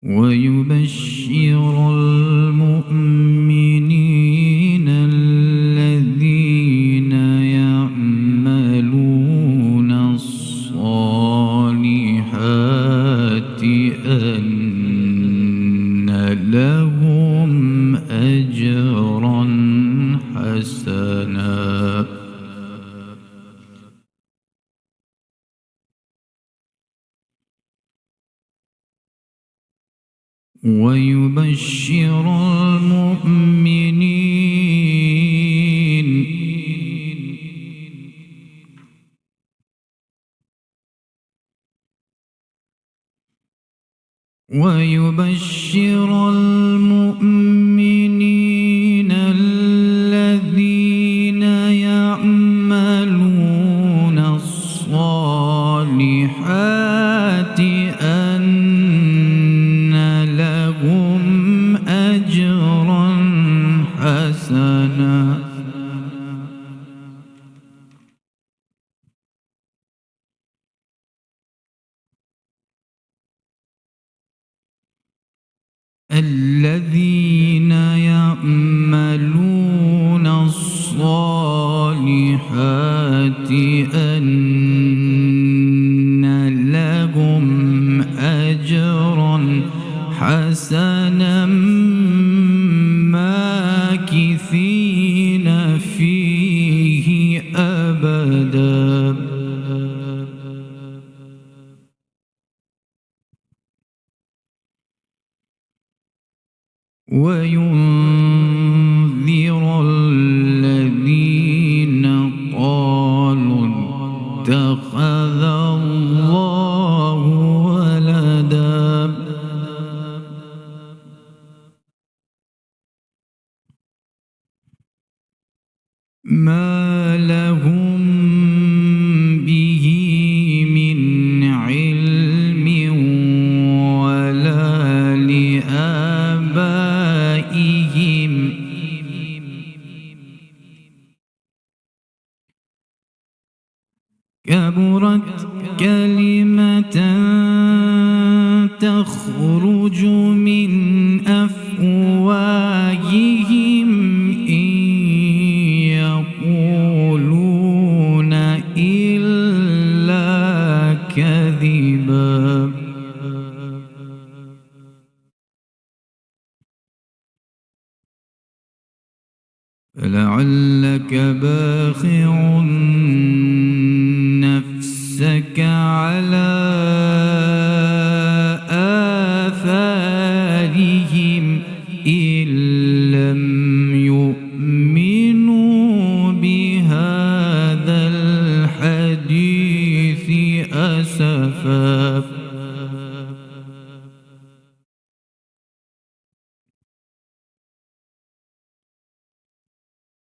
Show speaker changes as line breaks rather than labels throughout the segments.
ويبشر المؤمنين الذين يعملون الصالحات أن لهم أجرا حسنا ويبشر المؤمنين الذين يعملون الصالحات أن لهم أجرا حسنا الذين يعملون الصالحات أن لهم أجرا حسنا ماكثين فيه أبدا وينذر الذين قالوا اتخذ الله ولدا ما لهم به من علم ولا لآبائهم كبرت كلمة تخرج من أفواههم إن يقولون إلا كذبا فلعلك باخع نفسك على آثارهم إن لم يؤمنوا بهذا الحديث أسفا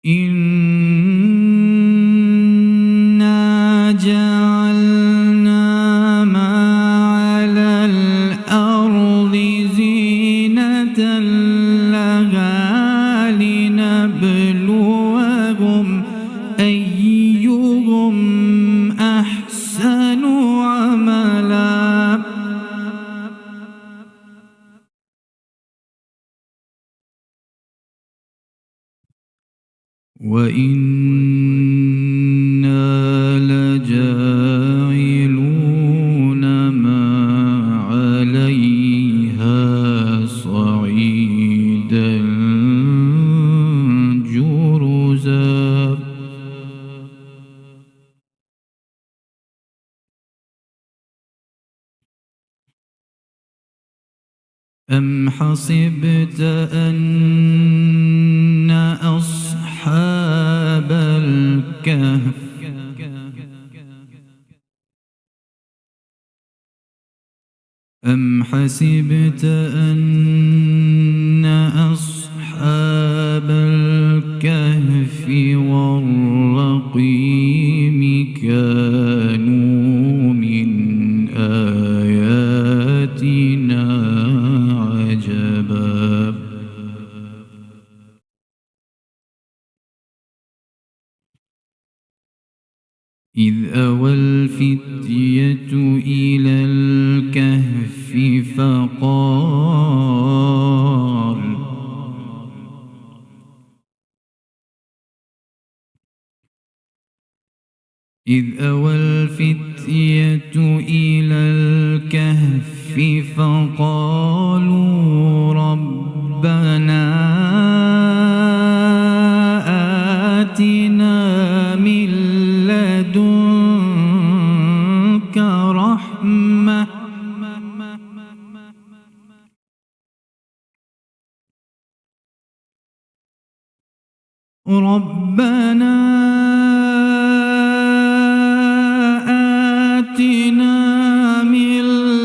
إنا جعلنا ما على الأرض زينة لها لنبلوهم أيهم أحسن عملا وإنا لجاعلون ما عليها صعيدا جرزا أم حسبت أن أصحاب الكهف أم حسبت أن أصحاب الكهف والرقيم كانوا من آياتنا عجبا إذ أوى الفتية إلى الكهف فقال إذ أوى الفتية إلى الكهف فقالوا ربنا آتنا من لدنك رحمة ربنا آتنا من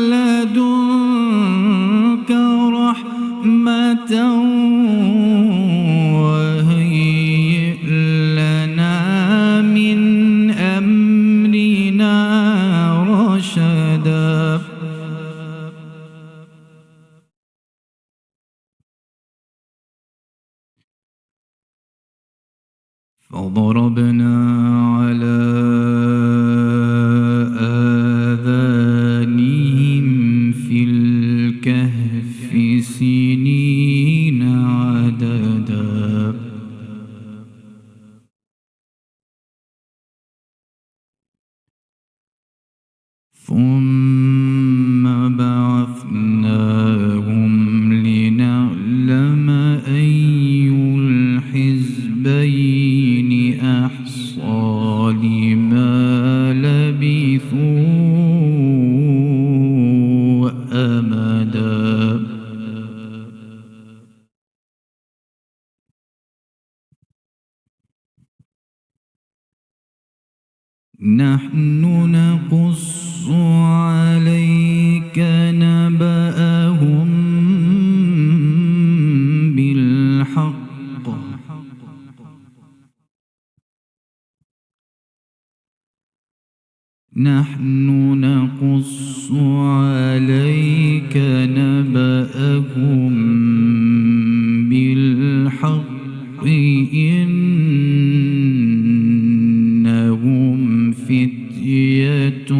لدنك رحمة وهيئ لنا من أمرنا رشدا فضربنا على آذانهم في الكهف سنين عددا ثم بعثناهم لنعلم أي الحزبين أحصى لما لبثوا أمدا نحن نقص عليك نبأهم بالحق نحن نقص عليك نبأهم بالحق إنهم فتية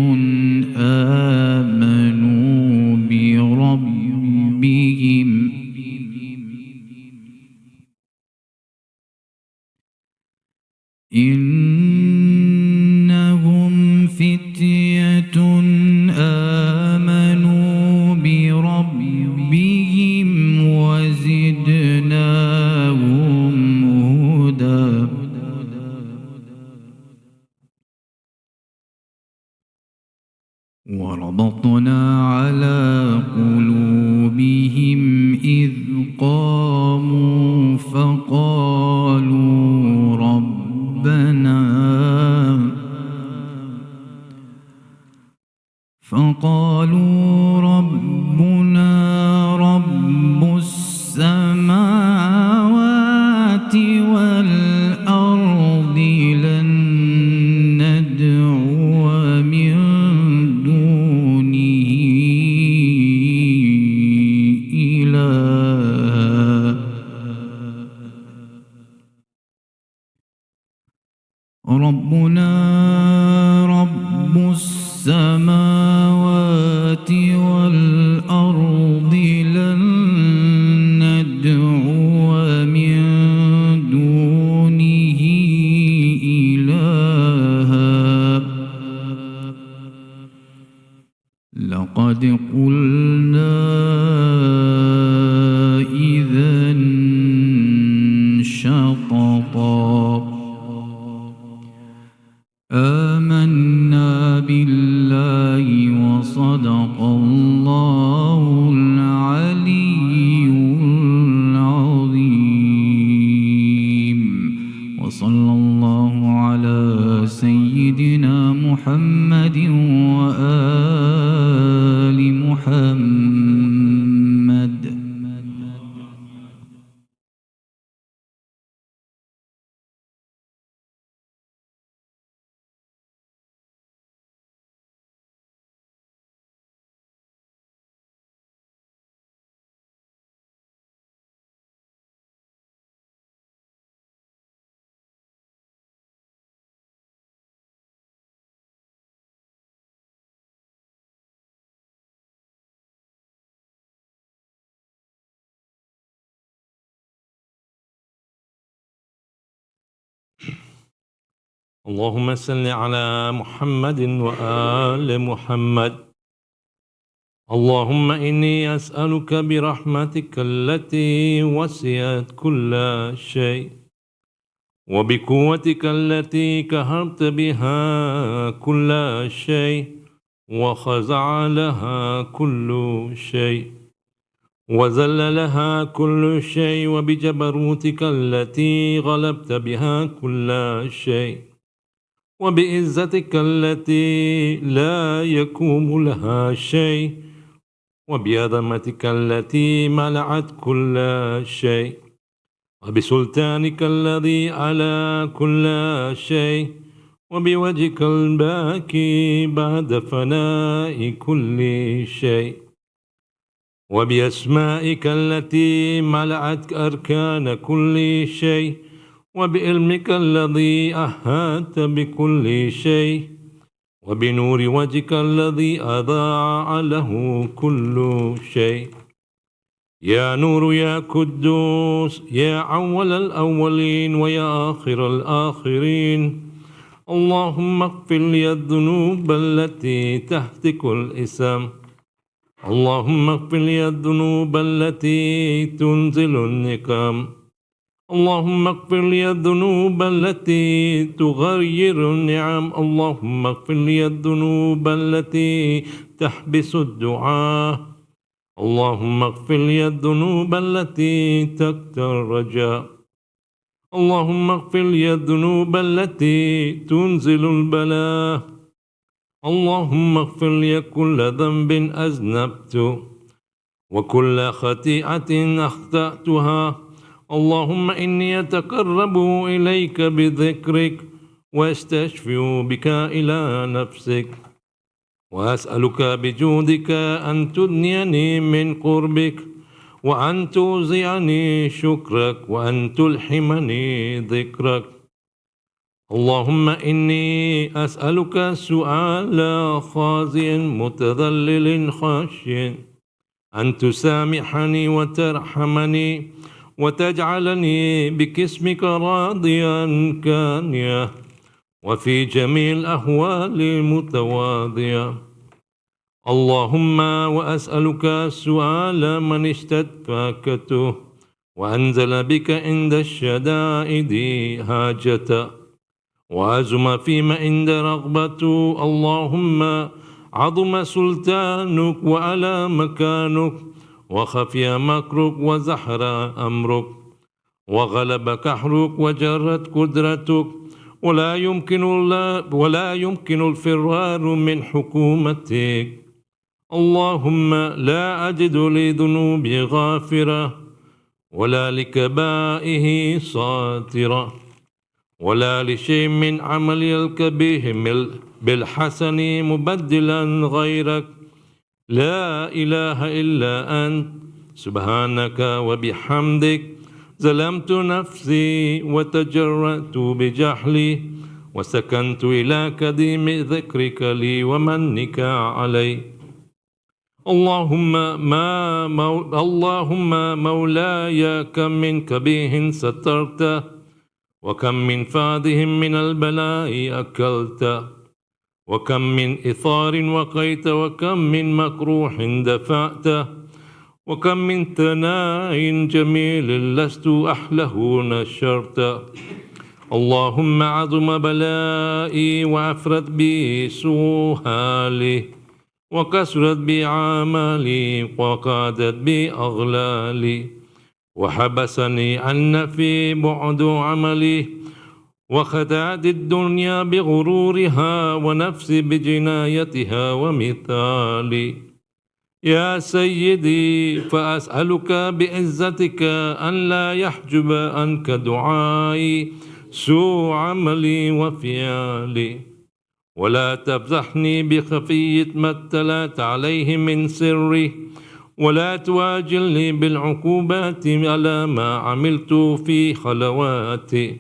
آمنوا بربهم إنهم فتية آمنوا بربهم وزدناهم هدى وربطنا على قلوبهم إذ قاموا فقالوا ربنا رب السماوات والأرض لن ندعو من دونه إلها ربنا رب السماوات والأرض لن ندعو من دونه إلها لقد قلنا إذا شططا آمنا بالله وصدق الله العلي العظيم وصلى الله على سيدنا محمد وآل محمد
اللهم صل على محمد وآل محمد. اللهم إني أسألك برحمتك التي وسعت كل شيء وبقوتك التي قهرت بها كل شيء وخضع لها كل شيء وذل لها كل شيء وبجبروتك التي غلبت بها كل شيء وبعزتك التي لا يقوم لها شيء وبعظمتك التي ملأت كل شيء وبسلطانك الذي على كل شيء وبوجهك الباكي بعد فناء كل شيء وبأسمائك التي ملأت أركان كل شيء وبعلمك الذي أحاط بكل شيء وبنور وجهك الذي أضاع له كل شيء. يا نور يا قدوس يا أول الأولين ويا آخر الآخرين، اللهم اغفر لي الذنوب التي تهتك الإثم، اللهم اغفر لي الذنوب التي تنزل النقم، اللهم اغفر لي الذنوب التي تغير النعم، اللهم اغفر لي الذنوب التي تحبس الدعاء، اللهم اغفر لي الذنوب التي تقطع الرجاء، اللهم اغفر لي الذنوب التي تنزل البلاء، اللهم اغفر لي كل ذنب أذنبت وكل خطيئة أخطأتها، اللهم إني أتقرب إليك بذكرك وأستشفي بك إلى نفسك وأسألك بجودك أن تدنيني من قربك وأن توزعني شكرك وأن تلحمني ذكرك. اللهم إني أسألك سؤال خاضع متذلل خاشع أن تسامحني وترحمني وتجعلني باسمك راضيا كانيا وفي جميع الأحوال متواضعا. اللهم وأسألك سؤال من اشتد فاكته وأنزل بك عند الشدائد حاجته وعزم فيما عند رغبته، اللهم عظم سلطانك وعلى مكانك وخفي مكرك وزحر أمرك وغلب قهرك وجرت قدرتك ولا يمكن الفرار من حكومتك. اللهم لا أجد لذنوبي غافرة ولا لكبائه ساترة ولا لشيء من عملي الكبيح بالحسن مبدلا غيرك، لا إله إلا أنت سبحانك وبحمدك ظلمت نفسي وتجرأت بجهلي وسكنت إلى قديم ذكرك لي ومنك علي. اللهم مولاي كم من كبيه سترته وكم من فاده من البلاء أكلته وكم من إثار وقيت وكم من مكروح دفعته وكم من ثناء جميل لست أحله نشرته. اللهم عظم بلائي وأفرد بي سوء حالي وكسرت بي عملي وقادت بي أغلالي وحبسني عن في بعد عملي وخدعت الدنيا بغرورها ونفسي بجنايتها ومثالي. يا سيدي فأسألك بعزتك أن لا يحجب عنك دعائي سوء عملي وفعالي ولا تفضحني بخفية ما اطلعت عليه من سري ولا تواجلني بالعقوبات على ما عملت في خلواتي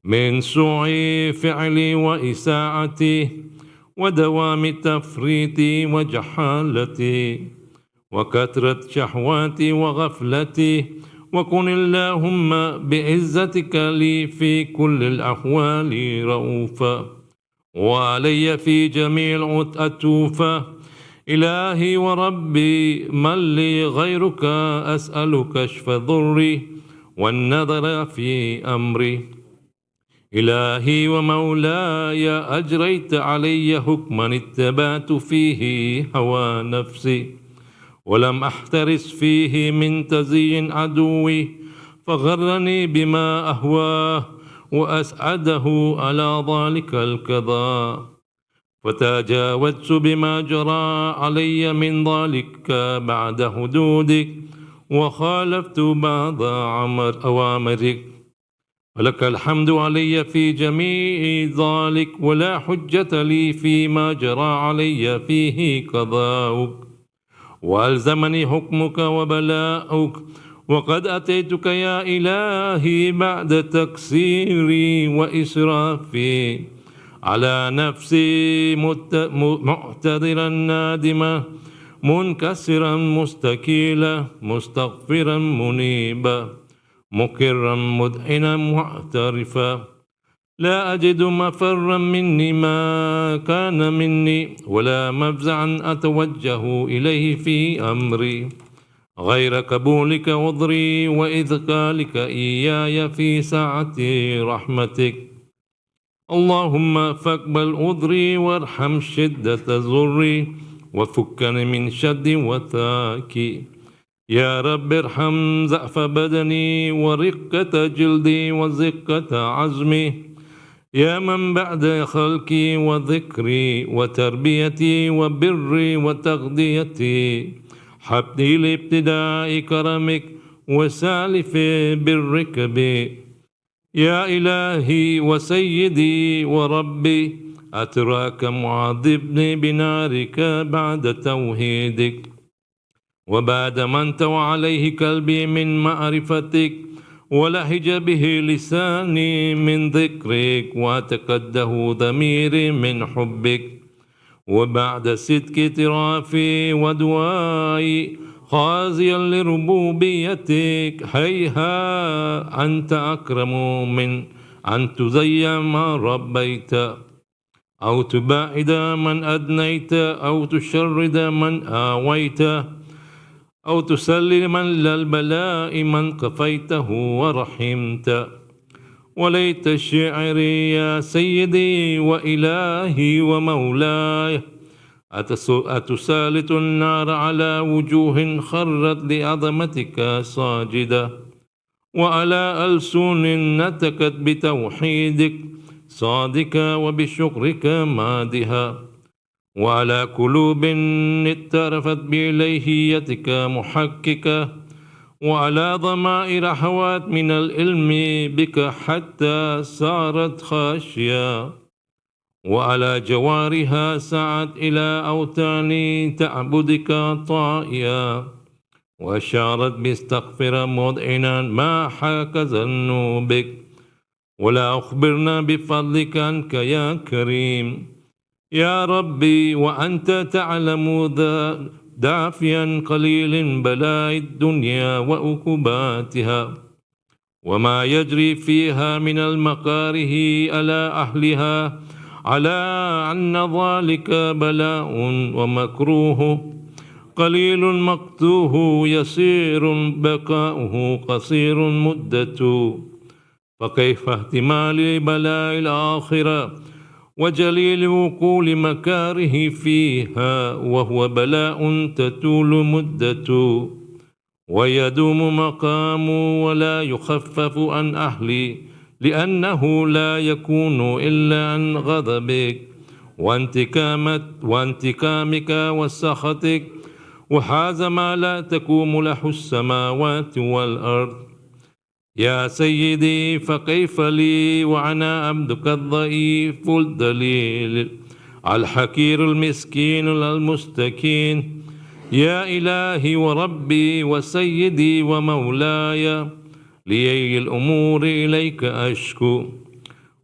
من سوء فعلي وإساءتي ودوام تفريطي وجحالتي وكثرة شهواتي وغفلتي وكن اللهم بعزتك لي في كل الأحوال رؤوفا وعلي في جميع الأتوفة. إلهي وربي من لي غيرك أسأل كشف ضري والنظر في أمري. إلهي ومولاي أجريت علي حكما اتبعت فيه هوى نفسي ولم أحترس فيه من تزيين عدوي فغرني بما أهواه وأسعده على ذلك القضاء فتجاوزت بما جرى علي من ذلك بعد حدودك وخالفت بعض أوامرك ولك الحمد علي في جميع ذلك ولا حجة لي فيما جرى علي فيه قضاؤك وألزمني حكمك وبلاؤك وقد أتيتك يا إلهي بعد تقصيري وإسرافي على نفسي معتذرا نادما منكسرا مستكيلا مستغفرا منيبا مكرا مذعنا معترفا لا أجد مفرا مني ما كان مني ولا مفزعا أتوجه إليه في أمري غير قبولك عذري وإذكالك إياي في ساعة رحمتك. اللهم فاقبل عذري وارحم شدة ضري وفكني من شد وثاكي. يا رب ارحم ضعف بدني ورقة جلدي وزقة عزمي. يا من بعد خلقي وذكري وتربيتي وبري وتغذيتي حبني لابتداء كرمك وسالف برك بي. يا إلهي وسيدي وربي أتراك معذبني بنارك بعد توحيدك وبعد ما انتوى عليه قلبي من معرفتك ولهج به لساني من ذكرك وتقده ضميري من حبك وبعد صدق اعترافي ودعائي خاضيا لربوبيتك هيها أنت أكرم من أن تزين ما ربيت أو تباعد من أدنيت أو تشرد من آويت أو تسلم للبلاء من كفيته ورحمت. وليت شعري يا سيدي وإلهي ومولاي أتسالط النار على وجوه خرت لعظمتك ساجدة وعلى ألسن نتكت بتوحيدك صادقة وبشكرك مادها وعلى قلوب اترفت بإلهيتك محققة وعلى ضمائر حوات من العلم بك حتى صارت خاشية وعلى جوارها سعت إلى أوتان تعبدك طائيا وأشارت باستغفر مذعنا ما حاك ذنوبك ولا أخبرنا بفضلك عنك يا كريم. يا ربي وأنت تعلم دافيا قليل بلاء الدنيا وعقوباتها وما يجري فيها من المكاره على أهلها على أن ذلك بلاء ومكروه قليل مقتوه يسير بقاؤه قصير مدته فكيف احتمال بلاء الآخرة وجليل وقوع مكاره فيها وهو بلاء تطول مدته ويدوم مقامه ولا يخفف عن أهلي لأنه لا يكون إلا عن غضبك وانتقامك وسخطك وهذا ما لا تقوم له السماوات والأرض. يا سيدي فكيف لي وأنا عبدك الضعيف الدليل الحقير المسكين المستكين. يا إلهي وربي وسيدي ومولاي لي الأمور إليك أشكو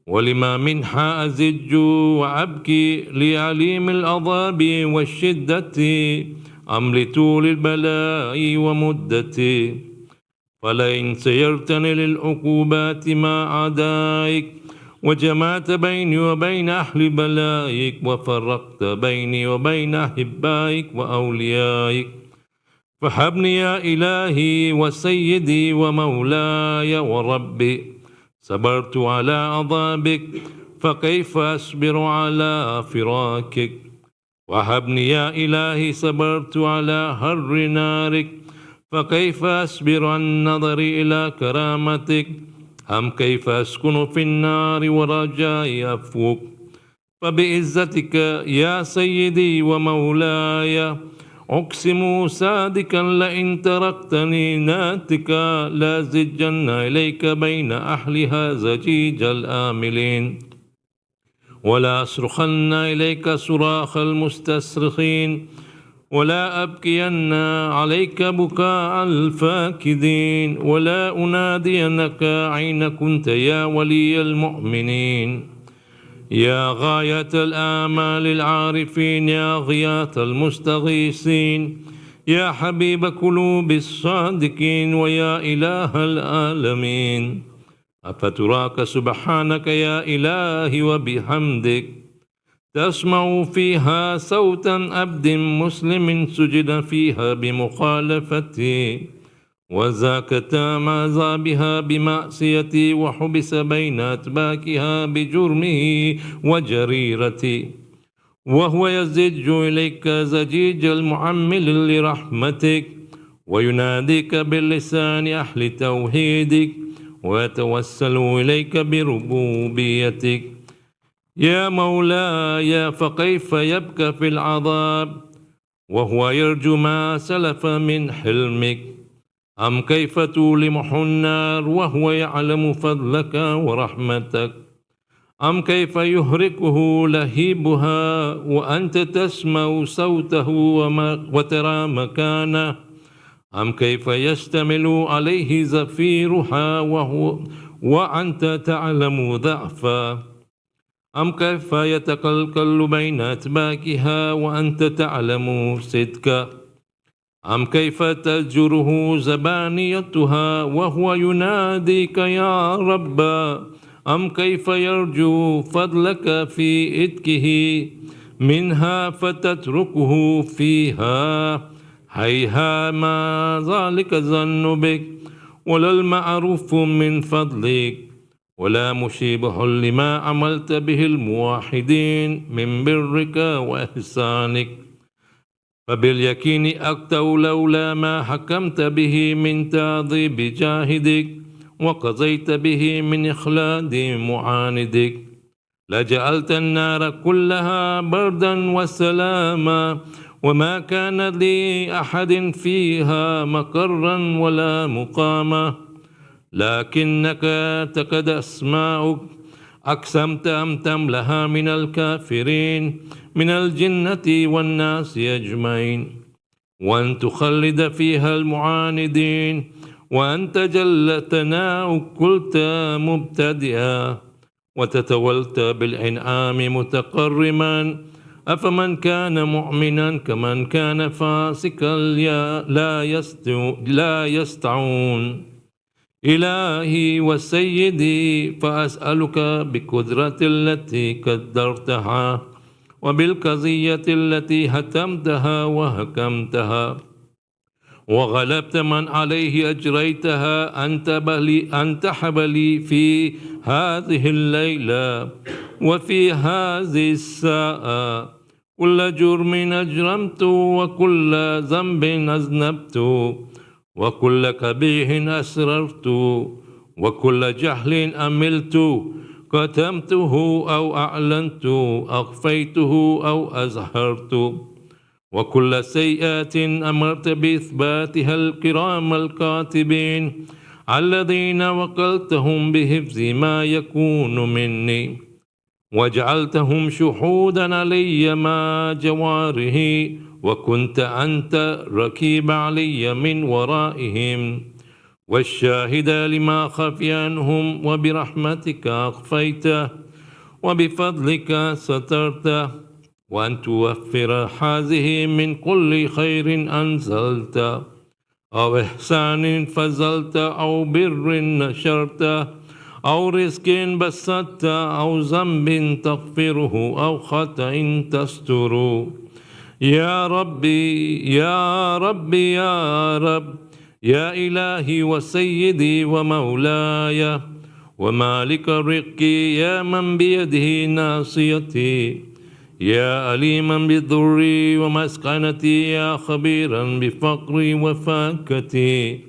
ولما منها أزج وأبكي لعليم العذاب والشدة أم لطول البلاء ومدته فلئن سيرتني للعقوبات مع أعدائك وجمعت بيني وبين أهل بلائك وفرقت بيني وبين أحبائك وأوليائك فهبني يا إلهي وسيدي ومولاي وربي. صبرت على عذابك فكيف أصبر على فراقك. وهبني يا إلهي صبرت على حر نارك فكيف أصبر عن النظر إلى كرامتك. أم كيف أسكن في النار ورجاء عفوك. فبعزتك يا سيدي ومولاي أقسم صادقا لئن تركتني ناتكا لازجن إليك بين أهلها زجيج الآملين ولا أصرخن إليك صراخ المستصرخين ولا أبكين عليك بكاء الفاكدين ولا أنادينك أين كنت يا ولي المؤمنين. يا غاية الآمال العارفين يا غياث المستغيثين يا حبيب قلوب الصادقين ويا إله العالمين. أفتراك سبحانك يا إلهي وبحمدك تسمع فيها صوتا عبد مسلم سجد فيها بمخالفتي وذاك تام عذابها بمعصيتي وحبس بين أتباكها بجرمه وجريرتي وهو يزج إليك زجيج المعمل لرحمتك ويناديك باللسان أهل توحيدك ويتوسل إليك بربوبيتك. يا مولاي فكيف يبكى في العذاب وهو يرجو ما سلف من حلمك. أم كيف تولمح النار وهو يعلم فضلك ورحمتك. أم كيف يهرقه لهيبها وأنت تسمع صوته وترى مكانه. أم كيف يشتمل عليه زفيرها وأنت تعلم ضعفه. أم كيف يتقلقل بين أتباكها وأنت تعلم صدقه. أم كيف تزجره زبانيتها وهو يناديك يا رب. أم كيف يرجو فضلك في إتكه منها فتتركه فيها. هيها ما ذلك ظن بك ولا المعروف من فضلك ولا مشيبه لما عملت به الموحدين من برك وإحسانك. فباليقين أقتو لولا ما حكمت به من تعذيب جاهدك وقضيت به من إخلاد معاندك لجعلت النار كلها بردا وسلاما وما كان لأحد فيها مقرا ولا مقاما. لكنك تكاد أسماؤك أقسمت أن تملها من الكافرين من الجنة والناس أجمعين وأن تخلد فيها المعاندين وأنت جل ثناؤك قلت مبتدئا وتتولت بالإنعام متقرما. أفمن كان مؤمنا كمن كان فاسقا لا يستعون. إلهي وسيدي فأسألك بقدرة التي قدرتها وبالقضية التي هتمتها وحكمتها وغلبت من عليه أجريتها أن تحب لي في هذه الليلة وفي هذه الساعة كل جرم أجرمت وكل ذنب أذنبت وكل قبيح أسررت وكل جهل أملت كتمته أو أعلنت أخفيته أو أظهرت وكل سيئات أمرت بإثباتها الكرام الكاتبين الذين وكلتهم بحفظ ما يكون مني وجعلتهم شهودا علي مع جواره وكنت أنت ركيب علي من ورائهم والشاهد لما خفي عنهم وبرحمتك أخفيته وبفضلك سترته وأن توفر هذه من كل خير أنزلته أو إحسان فزلت أو بر نشرت أو رزق بسطت أو ذنب تغفره أو خطأ تستر يا ربي يا ربي يا رب يا إلهي وسيدي ومولاي ومالك الرق يا من بيده ناصيتي يا أليما بضري ومسكنتي يا خبيرا بفقري وفاكتي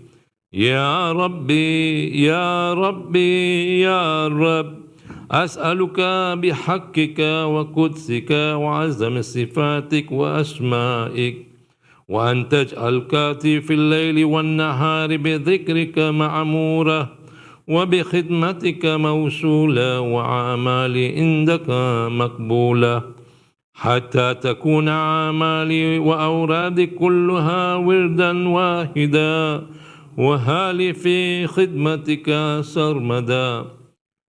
يا ربي يا ربي يا رب أسألك بحقك وقدسك وعزم صفاتك وأسمائك وأن تجعل كاتي في الليل والنهار بذكرك معمورة وبخدمتك موصولة وأعمالي عندك مقبولة حتى تكون أعمالي وأورادي كلها وردا واحدا وهالي في خدمتك سرمدا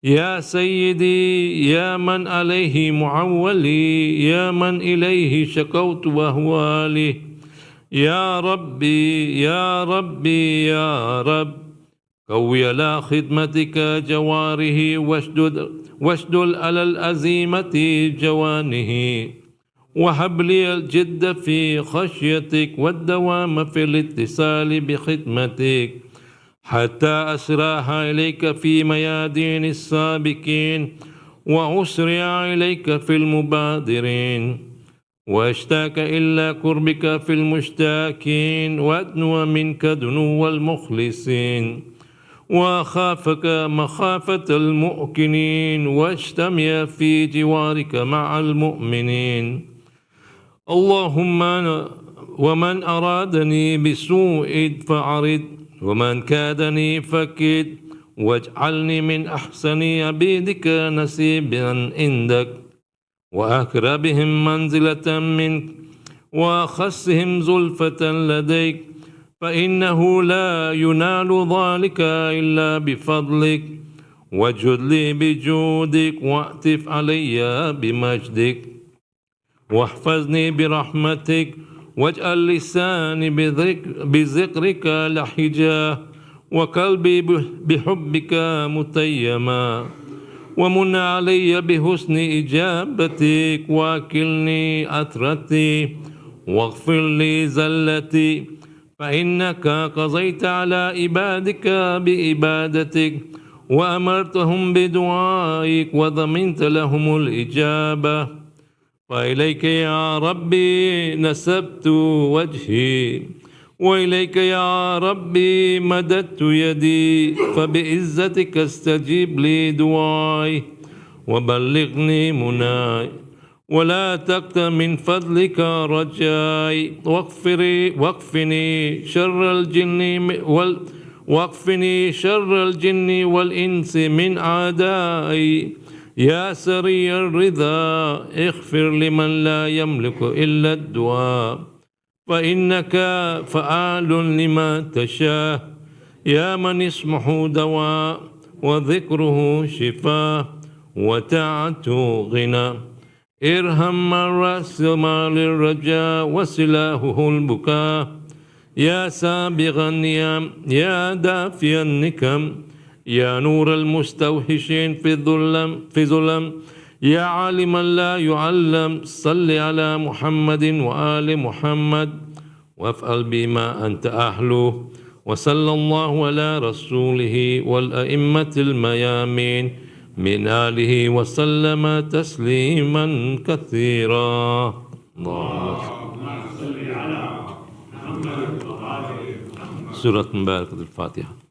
يا سيدي يا من عليه معولي يا من إليه شكوت وهو لي يا ربي يا ربي يا رب قوي على خدمتك جواره واشدل على الأزيمة جوانه وهب لي الجد في خشيتك والدوام في الاتصال بخدمتك حتى أسراها إليك في ميادين السابقين وأسرع إليك في المبادرين واشتاك إلا قربك في المشتاكين وأدنو منك دنو المخلصين وأخافك مخافة المؤكنين واجتمع في جوارك مع المؤمنين اللهم ومن أرادني بسوء فعرض ومن كادني فكد واجعلني من أحسن عبيدك نسيبا عندك وأقربهم منزلة منك وأخصهم زلفة لديك فإنه لا ينال ذلك إلا بفضلك وجد لي بجودك واعطف علي بمجدك واحفظني برحمتك واجعل لساني بذكرك لحجة وقلبي بحبك متيما ومن علي بحسن إجابتك واكلني أثرتي واغفر لي زلتي فإنك قضيت على عبادك بإبادتك وأمرتهم بدعائك وضمنت لهم الإجابة وإليك يا ربي نسبت وجهي وإليك يا ربي مددت يدي فبعزتك استجيب لي دعائي وبلغني مناي ولا تقت من فضلك رجاي واكفني شر الجن والإنس من أعدائي يا سري الرضا اغفر لمن لا يملك إلا الدعاء فإنك فعال لما تشاء يا من اسمه دواء وذكره شفاء وطاعته غنى ارحم من رأس مال الرجاء وسلاحه البكاء يا سابغ النعم يا دافي النكم يا نور المستوحشين في ظلم يا عالما لا يعلم صل على محمد وآل محمد وافعل بما أنت أهله وصلى الله على رسوله والأئمة الميامين من آله وسلم تسليما كثيرا اللهم صل على محمد وآل محمد. سورة مباركة الفاتحة.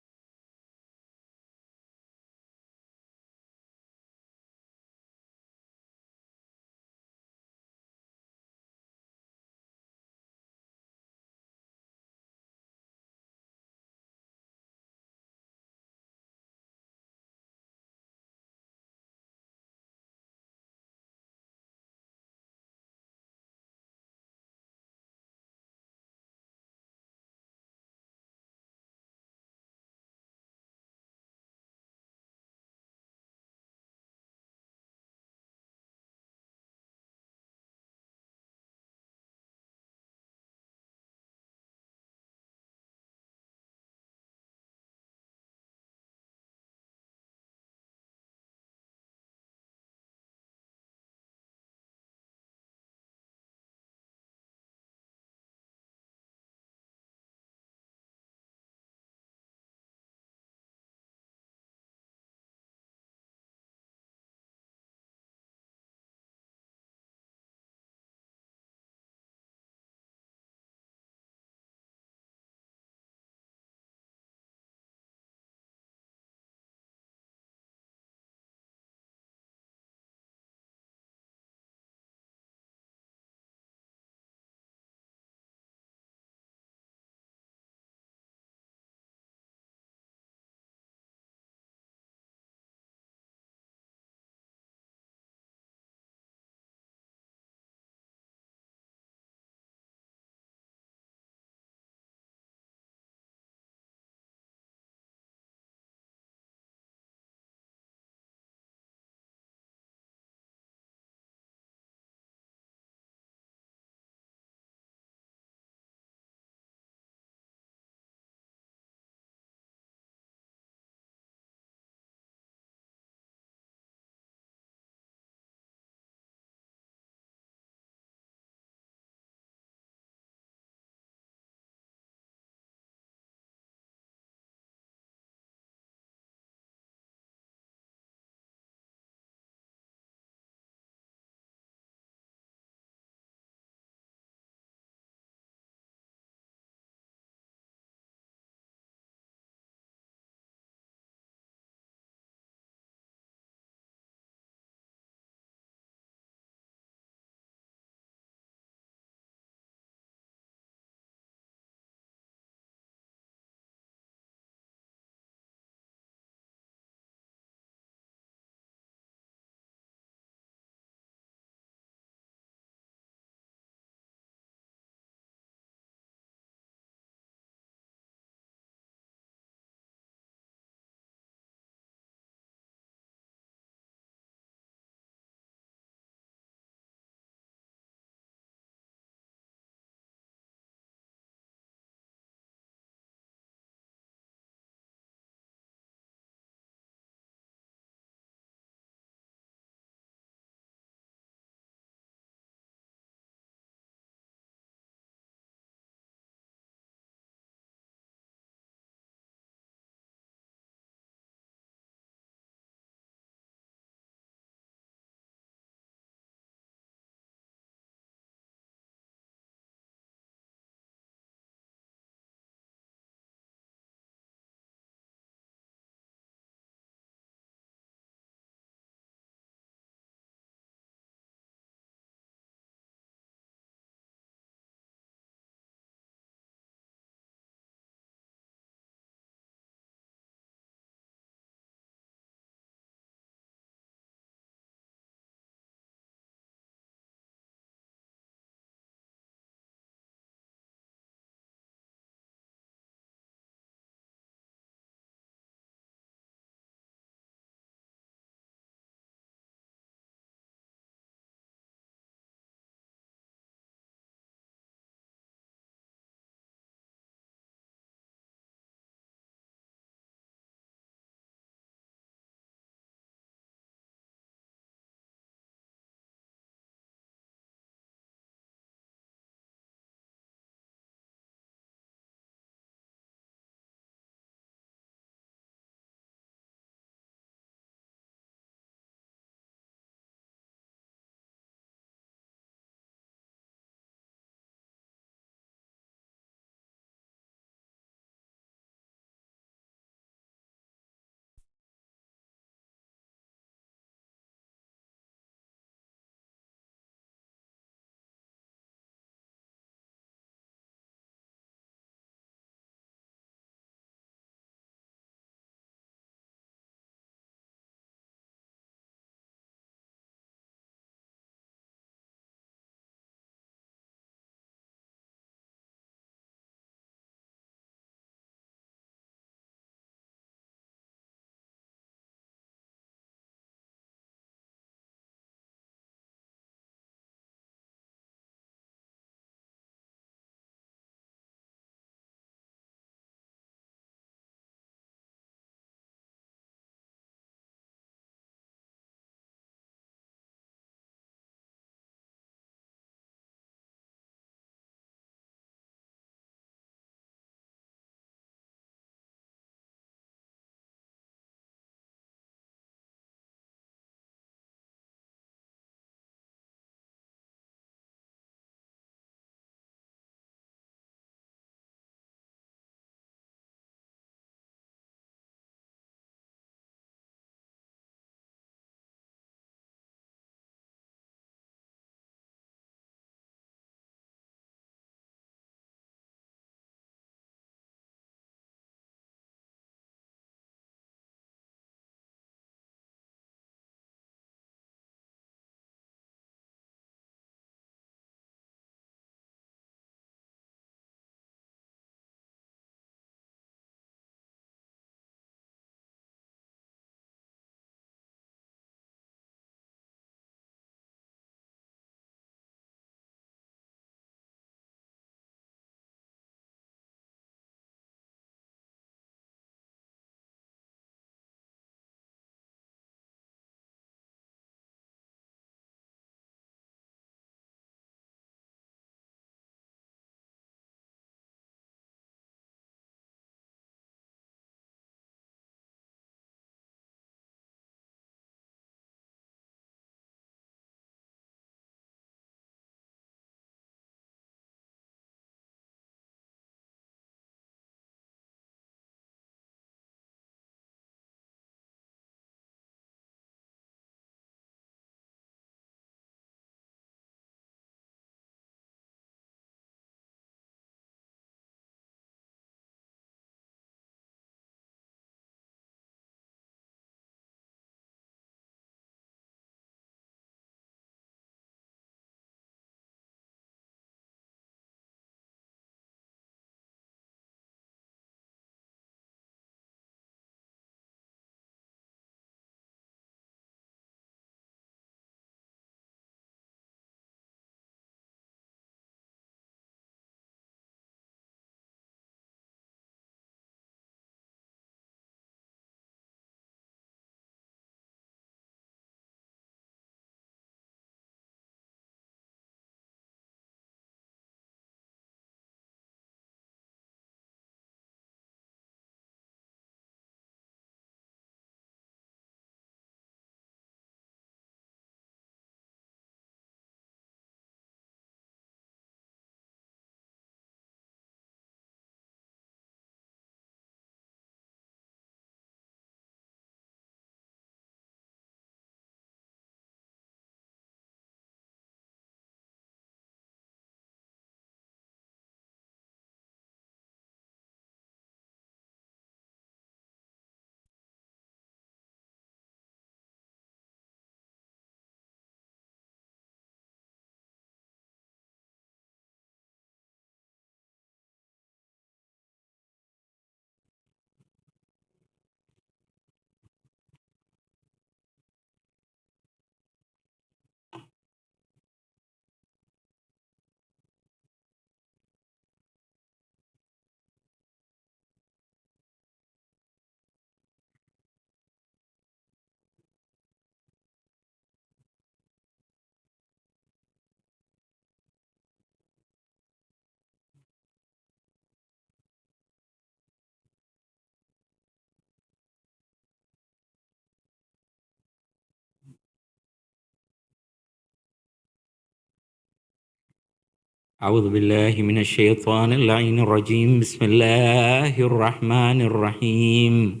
أعوذ بالله من الشيطان اللعين الرجيم. بسم الله الرحمن الرحيم.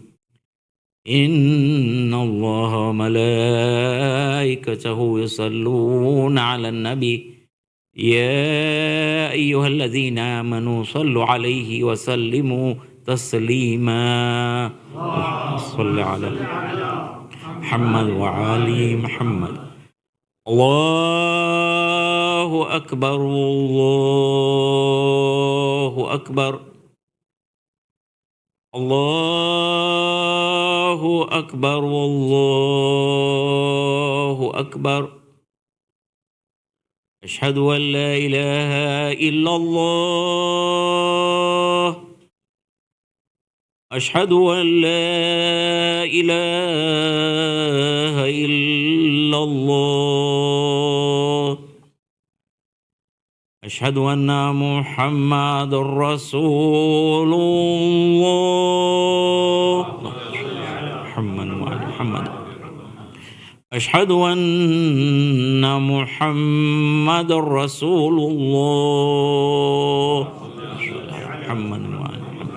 إن الله وملائكته يصلون على النبي يا أيها الذين آمنوا صلوا عليه وسلموا تسليما. صل على محمد وعلي محمد. الله أكبر الله أكبر الله أكبر والله أكبر. أشهد أن لا إله إلا الله. أشهد أن لا إله إلا الله. أشهد أن محمد رسول الله. محمد وعلى محمد. أشهد أن محمد رسول الله. محمد وعلى محمد.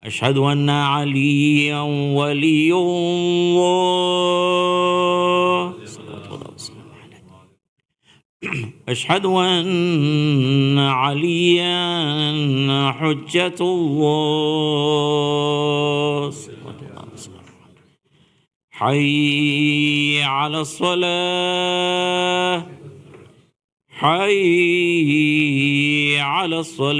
أشهد أن عليا ولي الله. أشهد أن عليا حجة الله. حي على الصلاة. حي على الصلاة.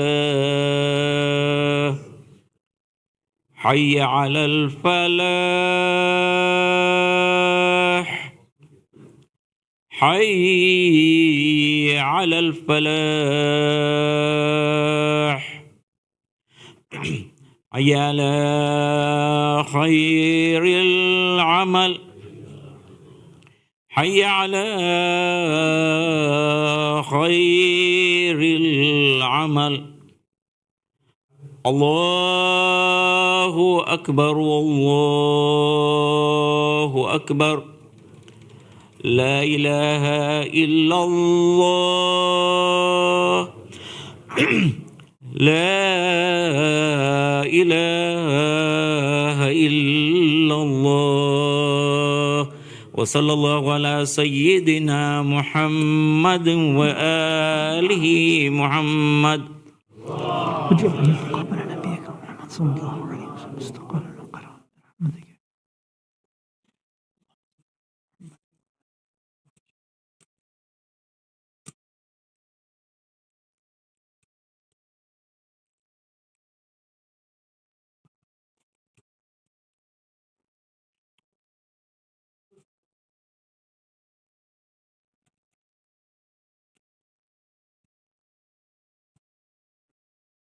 حي على الفلاح. حي على الفلاح. حي على خير العمل. حي على خير العمل. الله أكبر والله أكبر. لا إله إلا الله. لا إله إلا الله. وصلى الله على سيدنا محمد وآله محمد.
وجعلني مقابل نبيك محمد صلى الله عليه وسلم استقال القرار برحمتك.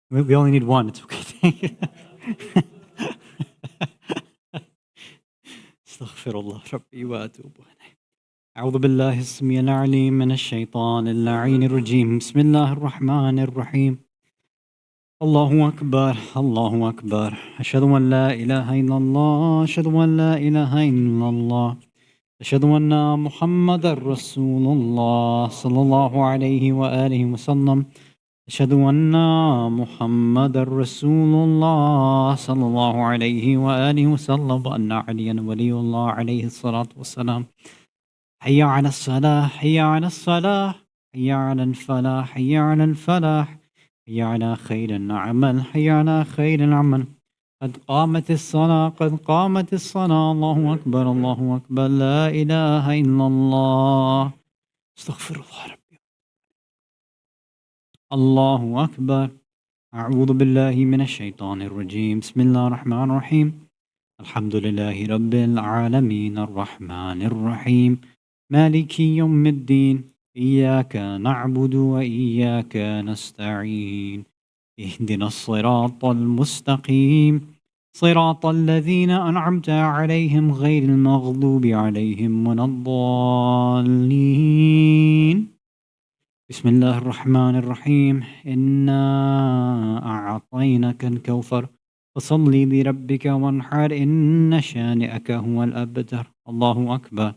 We only need one. It's okay. استغفر الله ربي وأتوب إليه. أعوذ بالله السميع العليم من الشيطان اللعين الرجيم. بسم الله الرحمن الرحيم. الله أكبر الله أكبر. أشهد أن لا إله إلا الله. أشهد أن لا إله إلا الله. أشهد أن محمد رسول الله صلى الله عليه وآله وسلم. أشهد أن محمد رسول الله صلى الله عليه وآله وسلم وأن عليا ولي الله عليه الصلاة والسلام. حي على الصلاة. حي على الصلاة. حي على الفلاح. حي على الفلاح. حي على خير العمل. حي على خير العمل. قد قامت الصلاة. قد قامت الصلاة. الله أكبر الله أكبر. لا إله إلا الله. استغفر الله ربي. الله أكبر. أعوذ بالله من الشيطان الرجيم. بسم الله الرحمن الرحيم. الحمد لله رب العالمين الرحمن الرحيم مالك يوم الدين. إياك نعبد وإياك نستعين. اهدنا الصراط المستقيم صراط الذين أنعمت عليهم غير المغضوب عليهم ولا الضالين. بسم الله الرحمن الرحيم. إنا أعطيناك الكوثر فصل لربك وانحر إن شانئك هو الأبتر. الله أكبر.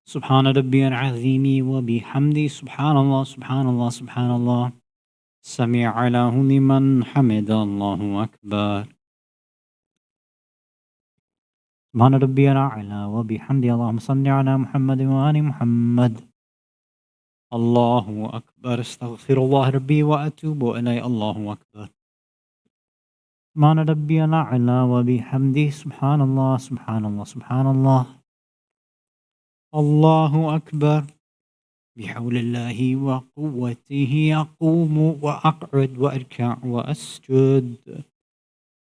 سبحان ربي العظيم وبحمده سبحان الله سبحان الله سبحان الله سمع له لمن حمد الله أكبر سبحان ربي الأعلى وبحمده اللهم صل على محمد وآل محمد الله أكبر استغفر الله ربي وأتوب إليه الله أكبر سبحان ربي الأعلى وبحمده سبحان الله سبحان الله سبحان الله الله أكبر بحول الله وقوته أقوم وأقعد وأركع وأسجد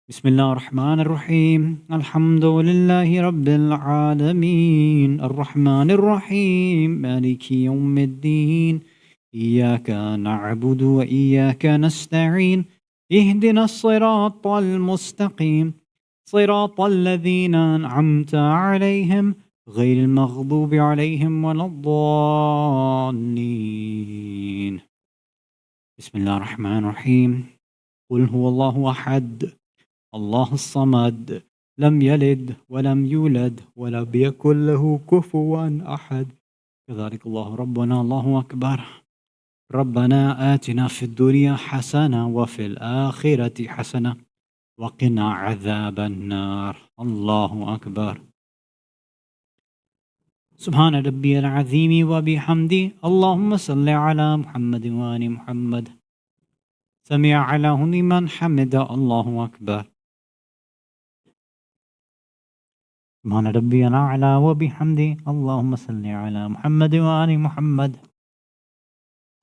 بسم الله الرحمن الرحيم الحمد لله رب العالمين الرحمن الرحيم مالك يوم الدين إياك نعبد وإياك نستعين اهدنا الصراط المستقيم صراط الذين أنعمت عليهم غير المغضوب عليهم ولا الضالين بسم الله الرحمن الرحيم قل هو الله أحد الله الصمد لم يلد ولم يولد ولم يكن له كفوا أحد كذلك الله ربنا الله أكبر ربنا آتنا في الدنيا حسنة وفي الآخرة حسنة وقنا عذاب النار الله أكبر سبحان ربي العظيم وبحمده اللهم صل على محمد وآل محمد سمع له لمن حمد الله أكبر سبحان ربي الأعلى وبحمده اللهم صل على محمد وآل محمد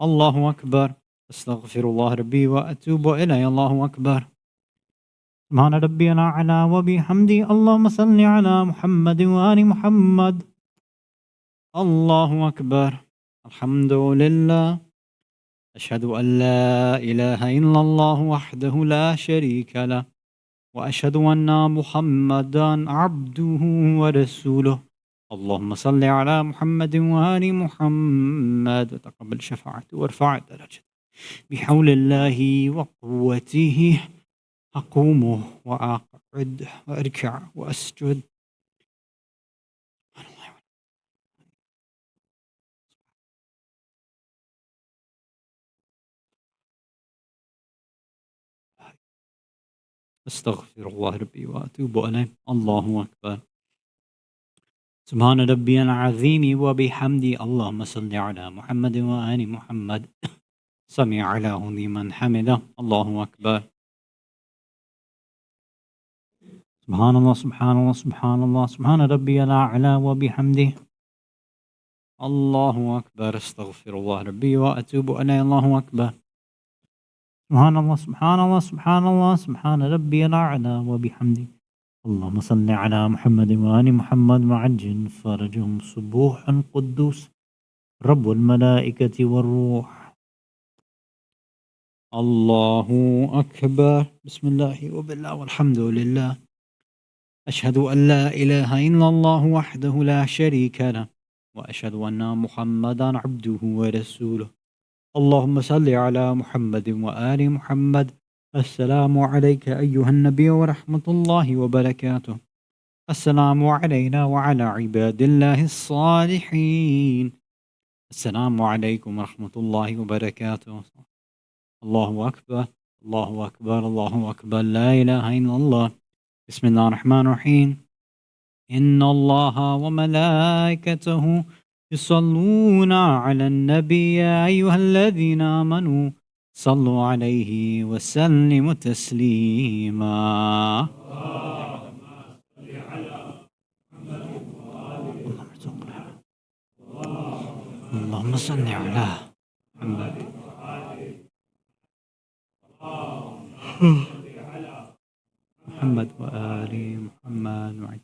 الله أكبر أستغفر الله ربي وأتوب إليه الله أكبر سبحان ربي الأعلى وبحمده اللهم صل على محمد وآل محمد الله أكبر الحمد لله أشهد أن لا إله إلا الله وحده لا شريك له وأشهد أن محمدا عبده ورسوله اللهم صل على محمد وآل محمد وتقبل شفاعته وارفع درجته بحول الله وقوته أقوم وأقعد وأركع وأسجد أستغفر الله ربي وأتوب إليه الله أكبر سبحان ربي العظيم وبحمدي اللهم صل على محمد وآل محمد سمع له لمن حمده الله أكبر سبحان الله سبحان الله سبحان الله سبحان ربي الأعلى وبحمده الله أكبر استغفر الله ربي وأتوب إليه الله أكبر سبحان الله سبحان الله سبحان الله سبحان ربي الأعلى وبحمده اللهم صل على محمد وآل محمد وعجل فرجهم سبوح قدوس رب الملائكة والروح الله أكبر بسم الله وبالله والحمد لله أشهد أن لا إله إلا الله وحده لا شريك له وأشهد أن محمدا عبده ورسوله اللهم صل على محمد وآل محمد السلام عليك أيها النبي ورحمة الله وبركاته السلام علينا وعلى عباد الله الصالحين السلام عليكم ورحمة الله وبركاته الله أكبر الله أكبر الله أكبر لا إله إلا الله بسم الله الرحمن الرحيم إن الله وملائكته يصلون على النبي يا أيها الذين آمنوا صلوا عليه وسلموا تسليما اللهم صل على محمد محمد وآل محمد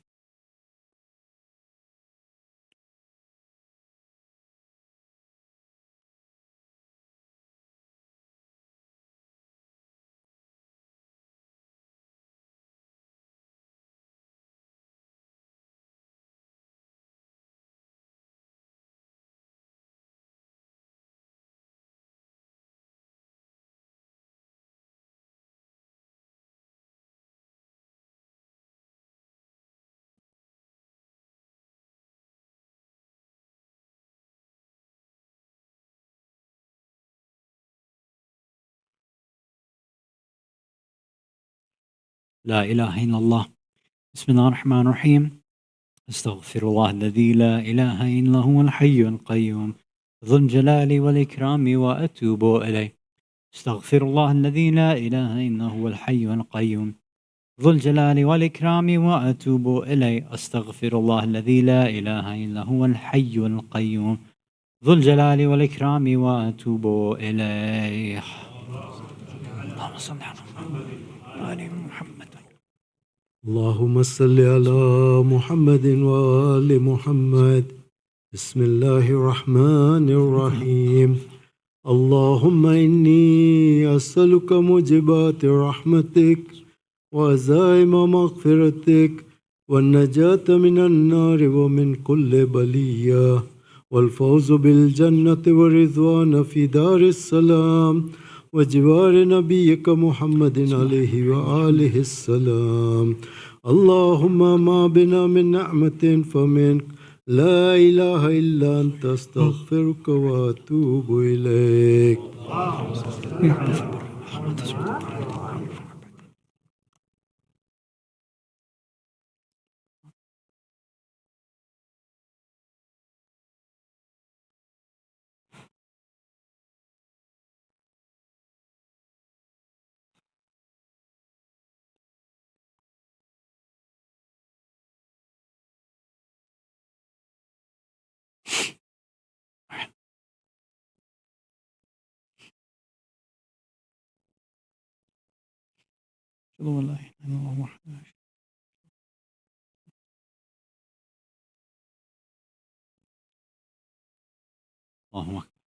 لا إله إلا الله. بسم الله الرحمن الرحيم. أستغفر الله الذي لا إله إلا هو الحي القيوم ذو الجلال والإكرام وأتوب إليه. أستغفر الله الذي لا إله إلا هو الحي القيوم ذو الجلال والإكرام وأتوب إليه. أستغفر الله الذي لا إله إلا هو الحي القيوم ذو الجلال والإكرام وأتوب إليه. اللهم صل على محمد وآل محمد.
اللهم صل على محمد وآل محمد. بسم الله الرحمن الرحيم. اللهم إني أسألك موجبات رحمتك وعزائم مغفرتك والنجاة من النار ومن كل بلية والفوز بالجنة والرضوان في دار السلام وجوار نبيك محمد عليه وآله السلام. اللهم ما بنا من نعمة فمنك لا إله إلا أنت أستغفرك وأتوب إليك.
اللهم أكبر.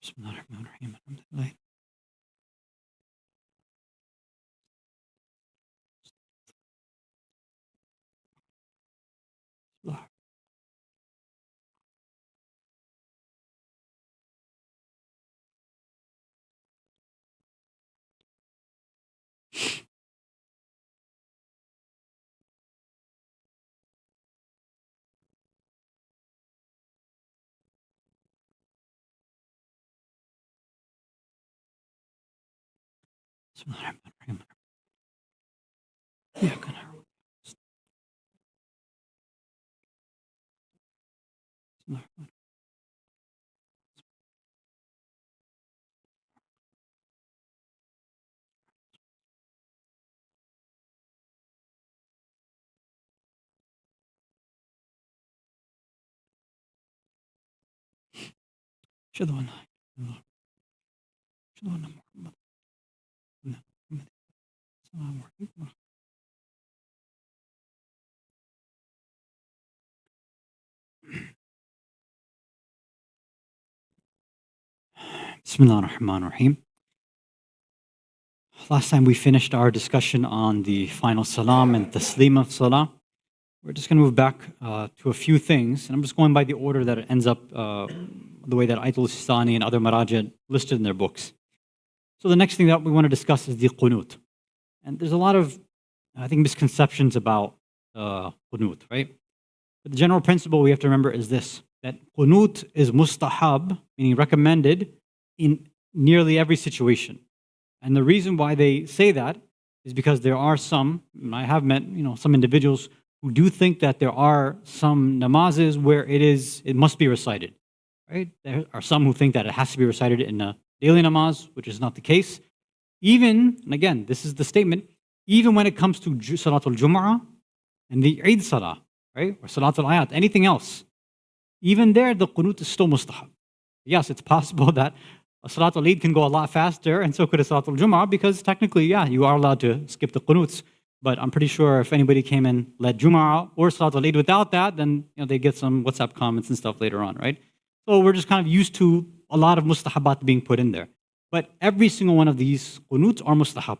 بسم الله الرحمن الرحيم. الحمد لله. بسم الله الرحمن الرحيم. إياك نعبد. بسم الله الرحمن أشهد أن لا إله إلا الله. أشهد أن محمدا رسول الله. السلام عليكم. Bismillah ar-Rahman ar-Rahim. Last time we finished our discussion on the final salam and taslim of salah. We're just going to move back to a few things, and I'm just going by the order that it ends up, the way that Ayatul Sistani and other Maraja listed in their books. So the next thing that we want to discuss is the qunut. And there's a lot of, I think, misconceptions about qunut, right? But the general principle we have to remember is this, that qunut is mustahab, meaning recommended, in nearly every situation. And the reason why they say that is because there are some, and I have met some individuals who do think that there are some namazes where it must be recited, right? There are some who think that it has to be recited in a daily namaz, which is not the case. Even, and again, this is the statement, even when it comes to Salatul Jum'ah and the Eid Salah, right? Or Salatul Ayat, anything else, even there, the qunut is still mustahab. Yes, it's possible that a Salatul Eid can go a lot faster, and so could a Salatul Jum'ah, because technically, you are allowed to skip the qunuts. But I'm pretty sure if anybody came and led Jum'ah or Salatul Eid without that, then they get some WhatsApp comments and stuff later on, right? So we're just kind of used to a lot of mustahabat being put in there. But every single one of these qunuts are mustahab.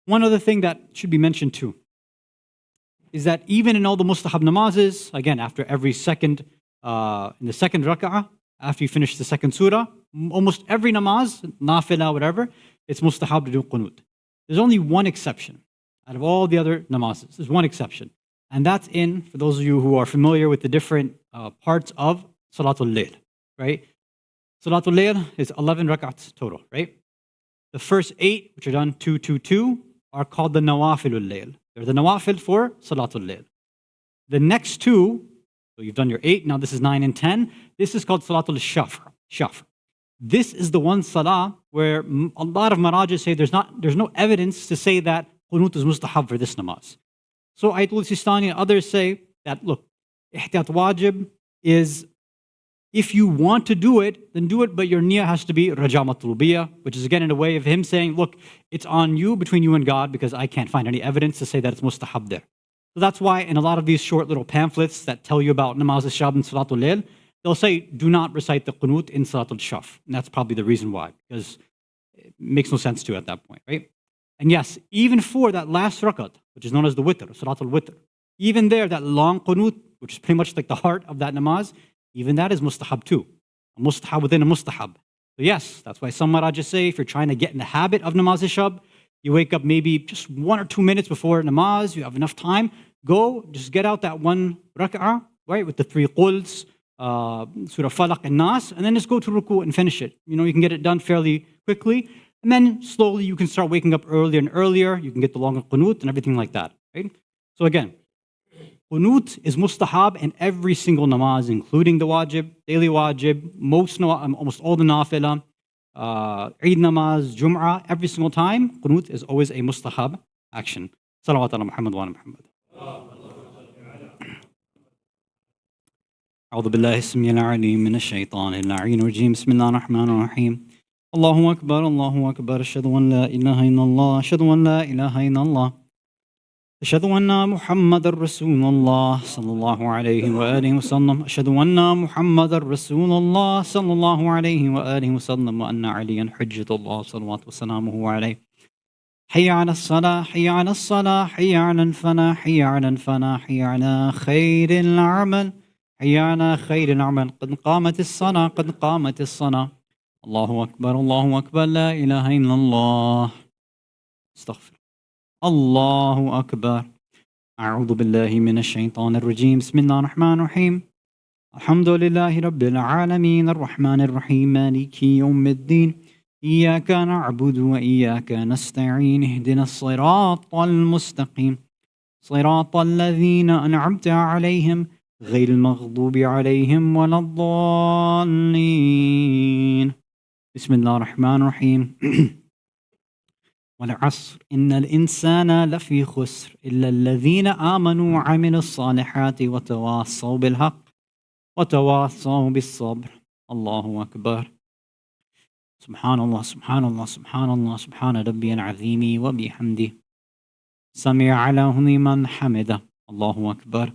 One other thing that should be mentioned too is that even in all the mustahab namazes, again, after every second, in the second rak'ah, after you finish the second surah, almost every namaz, nafila, whatever, it's mustahab to do qunut. There's only one exception out of all the other namazes. There's one exception. And that's for those of you who are familiar with the different parts of Salatul Layl, right? Salatul Layl is 11 rak'ats total, right? The first 8, which are done 2, 2, 2, are called the Nawafilul Layl. They're the nawafil for Salatul Layl. The next two, so you've done your 8, now this is 9 and 10. This is called Salatul Shafr. This is the one salah where a lot of marajis say there's no evidence to say that qunut is mustahab for this namaz. So Ayatul Sistani and others say that, look, ihtiyat wajib is, if you want to do it, then do it, but your niyyah has to be raja matlubiyah, which is again in a way of him saying, look, it's on you, between you and God, because I can't find any evidence to say that it's mustahab there. So that's why in a lot of these short little pamphlets that tell you about namaz al-shab and salatul layl, they'll say, do not recite the qunut in salatul shaf. And that's probably the reason why, because it makes no sense to at that point, right? And yes, even for that last rakat, which is known as the witr, salatul witr, even there, that long qunut, which is pretty much like the heart of that namaz, even that is mustahab too. A mustahab within a mustahab. So yes, that's why some marajis say if you're trying to get in the habit of namaz al-shab, you wake up maybe just 1 or 2 minutes before namaz, you have enough time, go, just get out that one rak'ah, right, with the 3 quls, Surah Falaq and Nas, and then just go to ruku and finish it. You can get it done fairly quickly, and then slowly you can start waking up earlier and earlier, you can get the longer qunut and everything like that, right? So again, qunut is mustahab in every single namaz, including the wajib, daily wajib, almost all the nafila, Eid namaz, Jum'ah, every single time, qunut is always a mustahab action. Salawat ala Muhammad wa ala Muhammad. أعوذ بالله السميع العليم من الشيطان اللعين الرجيم بسم الله الرحمن الرحيم الله أكبر أشهد أن لا إله إلا الله أشهد أن لا إله إلا الله أشهد أن محمد رسول الله صلى الله عليه وآله وسلم أشهد أن محمد رسول الله صلى الله عليه وآله وسلم وأن عليا حجة الله صلوات وسلامه عليه حي على الصلاة حي على الصلاة حي على الفلاح حي على الفلاح حي على خير العمل حي على خير العمل قد قامت الصلاة قد قامت الصلاة الله أكبر لا إله إلا الله استغفر الله أكبر أعوذ بالله من الشيطان الرجيم بسم الله الرحمن الرحيم الحمد لله رب العالمين الرحمن الرحيم مالك يوم الدين إياك نعبد وإياك نستعين اهدنا الصراط المستقيم صراط الذين أنعمت عليهم غير المغضوب عليهم ولا الضالين بسم الله الرحمن الرحيم والعصر إن الإنسان لفي خسر إلا الذين آمنوا وعملوا الصالحات وتواصوا بالحق وتواصوا بالصبر الله أكبر سبحان الله سبحان الله سبحان الله سبحان ربي العظيم وبحمده سمع له لمن حمده الله أكبر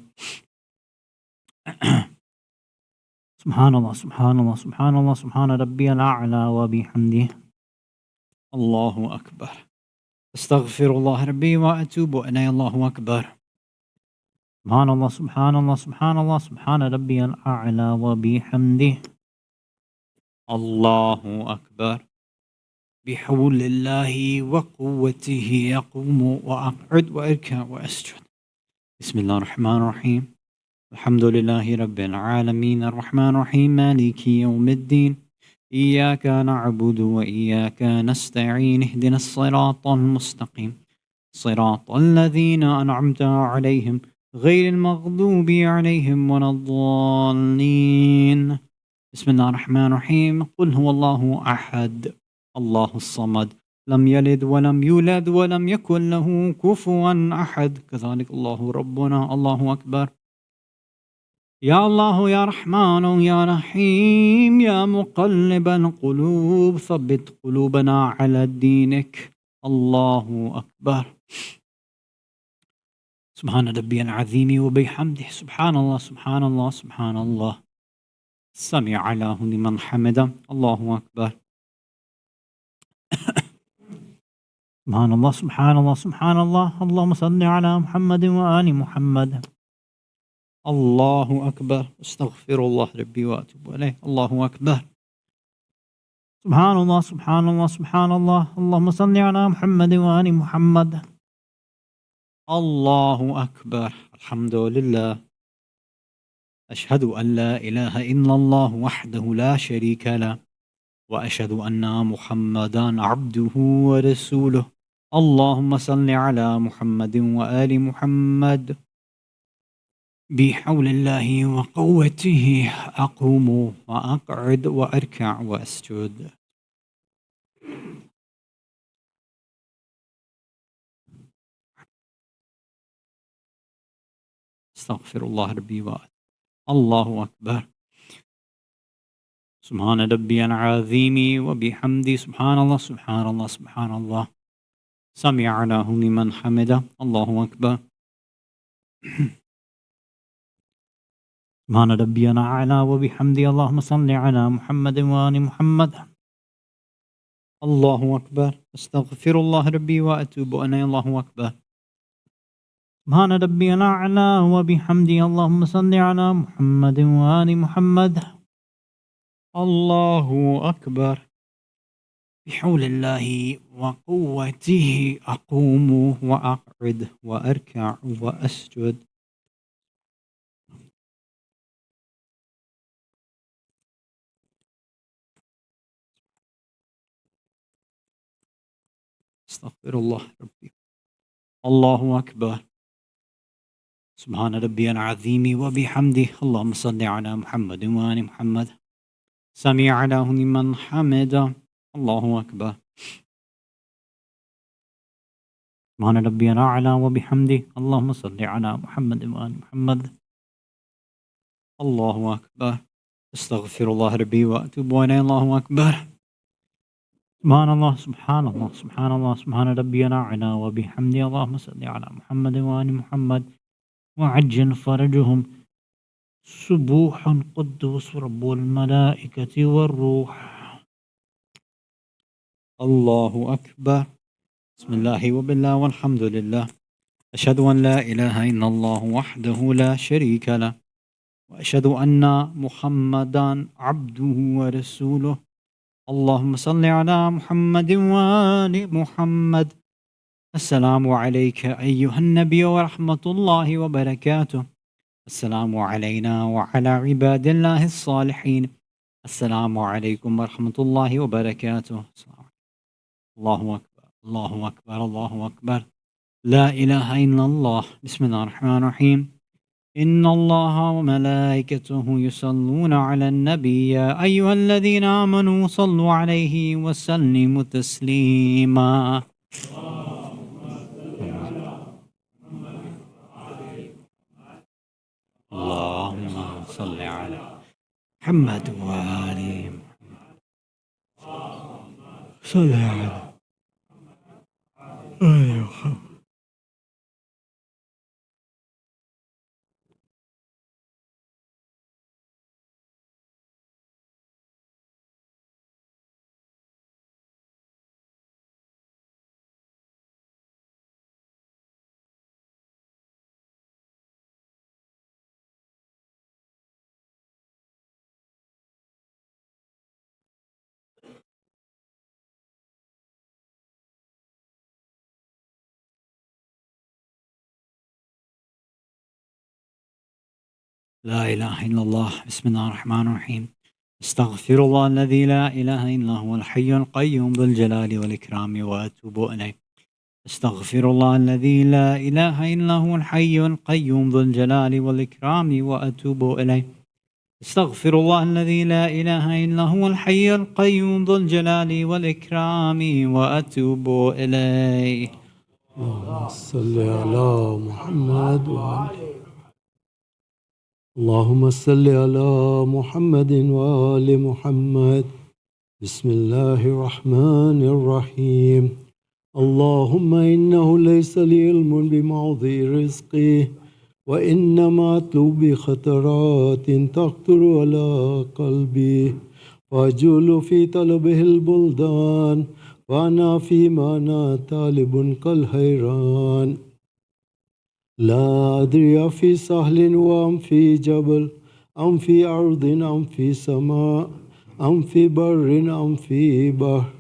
سبحان الله سبحان الله سبحان الله سبحان ربي الأعلى وبحمده الله أكبر استغفر الله ربي وأتوب إليه الله أكبر سبحان الله سبحان الله سبحان الله سبحان ربي الأعلى وبحمده الله أكبر بحول الله وقوته يقوم وأقعد وأركع وأسجد بسم الله الرحمن الرحيم الحمد لله رب العالمين الرحمن الرحيم مالك يوم الدين إياك نعبد وإياك نستعين اهدنا الصراط المستقيم صراط الذين أنعمت عليهم غير المغضوب عليهم ولا الضالين بسم الله الرحمن الرحيم قل هو الله أحد الله الصمد لم يلد ولم يولد ولم يكن له كفوا أحد كذلك الله ربنا الله أكبر يا الله يا رحمن يا رحيم يا مقلب القلوب ثبت قلوبنا على دينك الله أكبر سبحان ربي العظيم وبحمده سبحان الله سبحان الله سبحان الله سمع له لمن حمده الله أكبر سبحان الله سبحان الله سبحان الله اللهم صل على محمد وآل محمد الله أكبر استغفر الله ربي وأتوب إليه الله أكبر سبحان الله سبحان الله سبحان الله اللهم صل على محمد وآل محمد الله أكبر الحمد لله أشهد أن لا إله إلا الله وحده لا شريك له وأشهد أن محمدا عبده ورسوله اللهم صل على محمد وآل محمد. بحول الله وقوته أقوم وأقعد وأركع وأسجد. استغفر الله ربي وأتوب. الله أكبر. سبحان ربي العظيم وبحمدي سبحان الله سبحان الله سبحان الله. سمع الله لمن حمده. الله أكبر. سبحان ربي الأعلى وبحمدي. اللهم صل على محمد وآل محمد. الله أكبر. استغفر الله ربي وأتوب إليه. الله أكبر. سبحان ربي الأعلى وبحمدي. اللهم صل على محمد وآل محمد. الله أكبر. بحول الله وقوته أقوم وأقعد وأركع وأسجد. استغفر الله ربي. الله أكبر. سبحان ربي العظيم وبحمده. اللهم صل على محمد وآل محمد. سمع الله لمن حمده. الله أكبر. سبحان ربي الأعلى وبحمده. اللهم صل على محمد وآل محمد. الله أكبر. استغفر الله ربي وأتوب إليه. الله أكبر. سبحان الله سبحان الله سبحان الله. سبحان ربي الأعلى وبحمده. اللهم صل على محمد وآل محمد وعجل فرجهم. سبوح قدوس رب الملائكة والروح. الله أكبر. بسم الله وبالله والحمد لله. أشهد أن لا إله إلا الله وحده لا شريك له وأشهد أن محمدا عبده ورسوله. اللهم صل على محمد وآل محمد. السلام عليك أيها النبي ورحمة الله وبركاته. السلام علينا وعلى عباد الله الصالحين. السلام عليكم ورحمة الله وبركاته. الله أكبر الله أكبر الله أكبر. لا إله إلا الله. بسم الله الرحمن الرحيم. إن الله وملائكته يصلون على النبي يا أيها الذين آمنوا صلوا عليه وسلموا تسليما. اللهم صل على محمد وآل محمد. صل على محمد. لا إله إلا الله. بسم الله الرحمن الرحيم. استغفر الله الذي لا إله إلا هو الحي القيوم ذو الجلال والإكرام وأتوب إليه. استغفر الله الذي لا إله إلا هو الحي القيوم ذو الجلال والإكرام وأتوب إليه. استغفر الله الذي لا إله إلا هو الحي القيوم ذو الجلال والإكرام وأتوب إليه.
اللهم صل على محمد وآل اللهم صل على محمد وآل محمد. بسم الله الرحمن الرحيم. اللهم إنه ليس لي علم بموضع رزقي وإنما أطلب بخطرات تخطر على قلبي فأجول في طلبه البلدان وأنا فيما أنا طالب كالحيران. لا أدري في سهل وأم في جبل أم في أرض أم في سماء أم في بر أم في بحر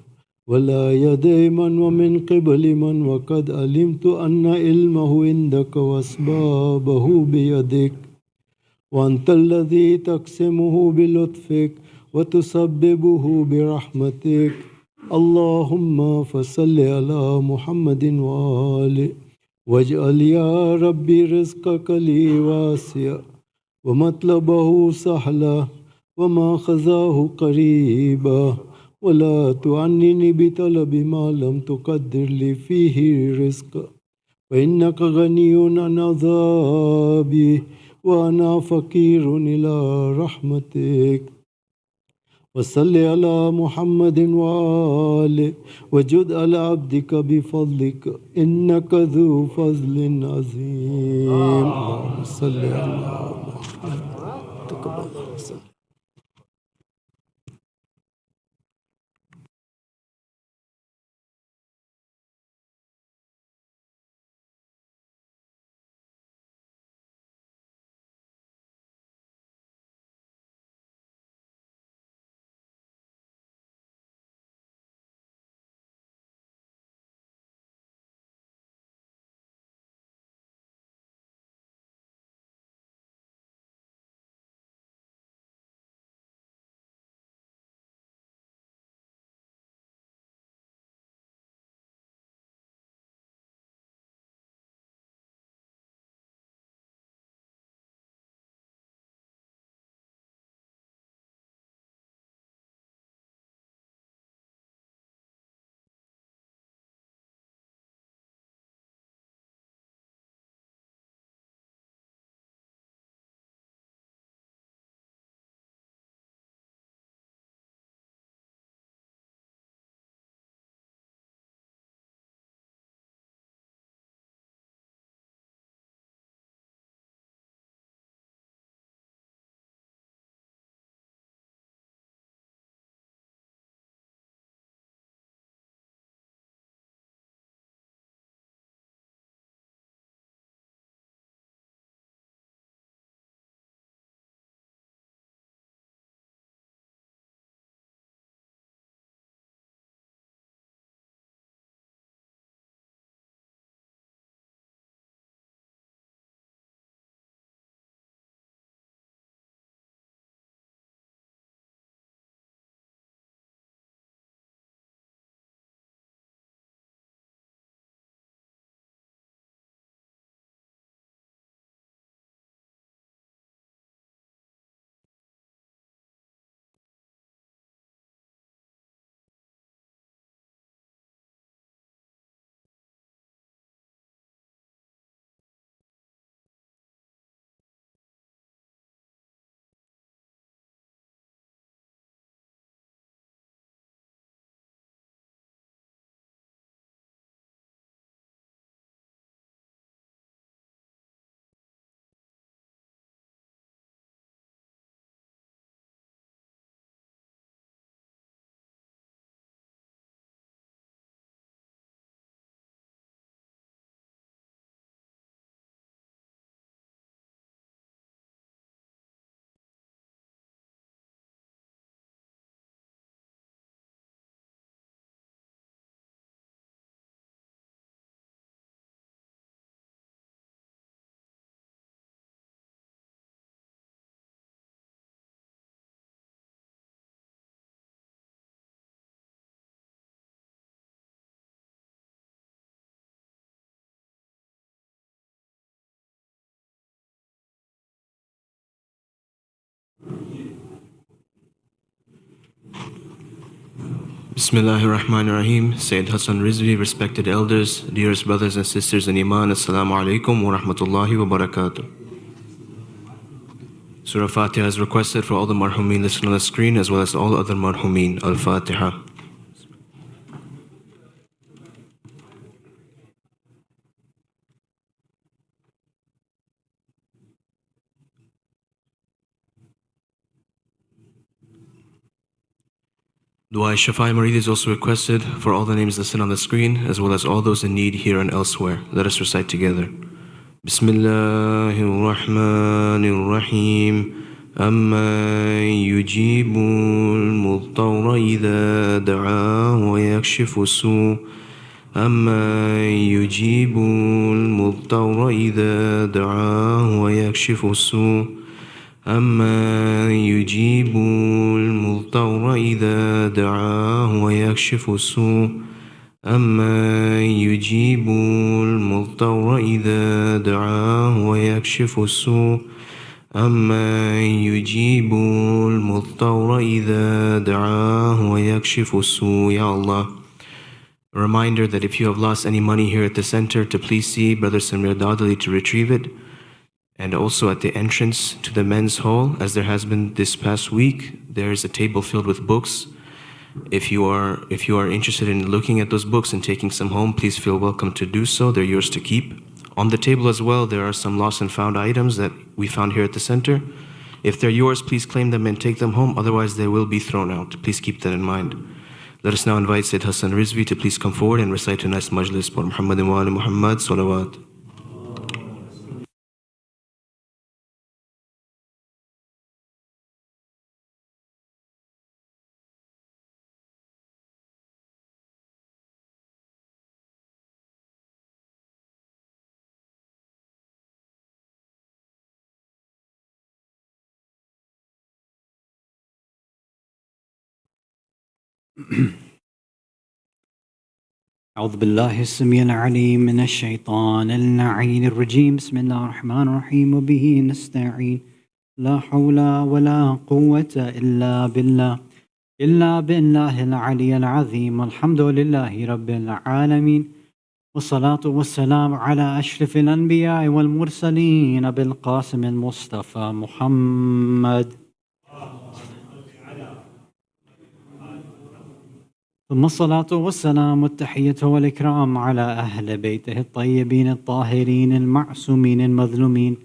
ولا يدي من ومن قبل من وقد علمت أن علمه عندك وأسبابه بيدك وأنت الذي تقسمه بلطفك وتسببه برحمتك اللهم فصل على محمد وآله واجعل يا ربي رزقك لي واسع ومطلبه سهلا وما خزاه قريبا ولا تعنني بطلب ما لم تقدر لي فيه رزقا فإنك غني عن عذابي وأنا فقير إلى رحمتك وصل على محمد وآله وجد على عبدك بفضلك إنك ذو فضل عظيم اللهم صل على محمد تقبل الله.
Bismillahirrahmanirrahim. Sayyid Hasan Rizvi, respected elders, dearest brothers and sisters in Iman, Assalamu alaikum wa rahmatullahi wa barakatuh. Surah Fatiha is requested for all the marhumin listed on the screen as well as all other marhumin. Al-Fatiha. Dua Shafai Marid is also requested for all the names listed on the screen as well as all those in need here and elsewhere. Let us recite together. Bismillahirrahmanirrahim. أَمَّن يُجِيبُ الْمُضْطَرَّ إِذَا دَعَاهُ وَيَكْشِفُ السُّوءَ أَمَّن يُجِيبُ الْمُضْطَرَّ إِذَا دَعَاهُ وَيَكْشِفُ السُّوءَ أَمَّن يُجِيبُ الْمُضْطَرَّ إِذَا دَعَاهُ وَيَكْشِفُ السُّوءَ أَمَّن يُجِيبُ الْمُضْطَرَّ إِذَا دَعَاهُ وَيَكْشِفُ السُّوءَ أَمَّن يُجِيبُ الْمُضْطَرَّ إِذَا دَعَاهُ وَيَكْشِفُ السُّوءَ. Ya Allah. A reminder that if you have lost any money here at the center, to please see Brother Samir Dadali to retrieve it. And also at the entrance to the men's hall, as there has been this past week, there is a table filled with books. If you are interested in looking at those books and taking some home, please feel welcome to do so. They're yours to keep. On the table as well, there are some lost and found items that we found here at the center. If they're yours, please claim them and take them home. Otherwise, they will be thrown out. Please keep that in mind. Let us now invite Sayyid Hasan Rizvi to please come forward and recite a nice majlis for Muhammad wa ali Muhammad. Salawat.
أعوذ بالله السميع العليم من الشيطان اللعين الرجيم بسم الله الرحمن الرحيم وبه نستعين لا حول ولا قوة إلا بالله العلي العظيم الحمد لله رب العالمين والصلاة والسلام على أشرف الأنبياء والمرسلين بالقاسم المصطفى محمد ثم الصلاة والسلام والتحية والإكرام على أهل بيته الطيبين الطاهرين المعصومين المظلومين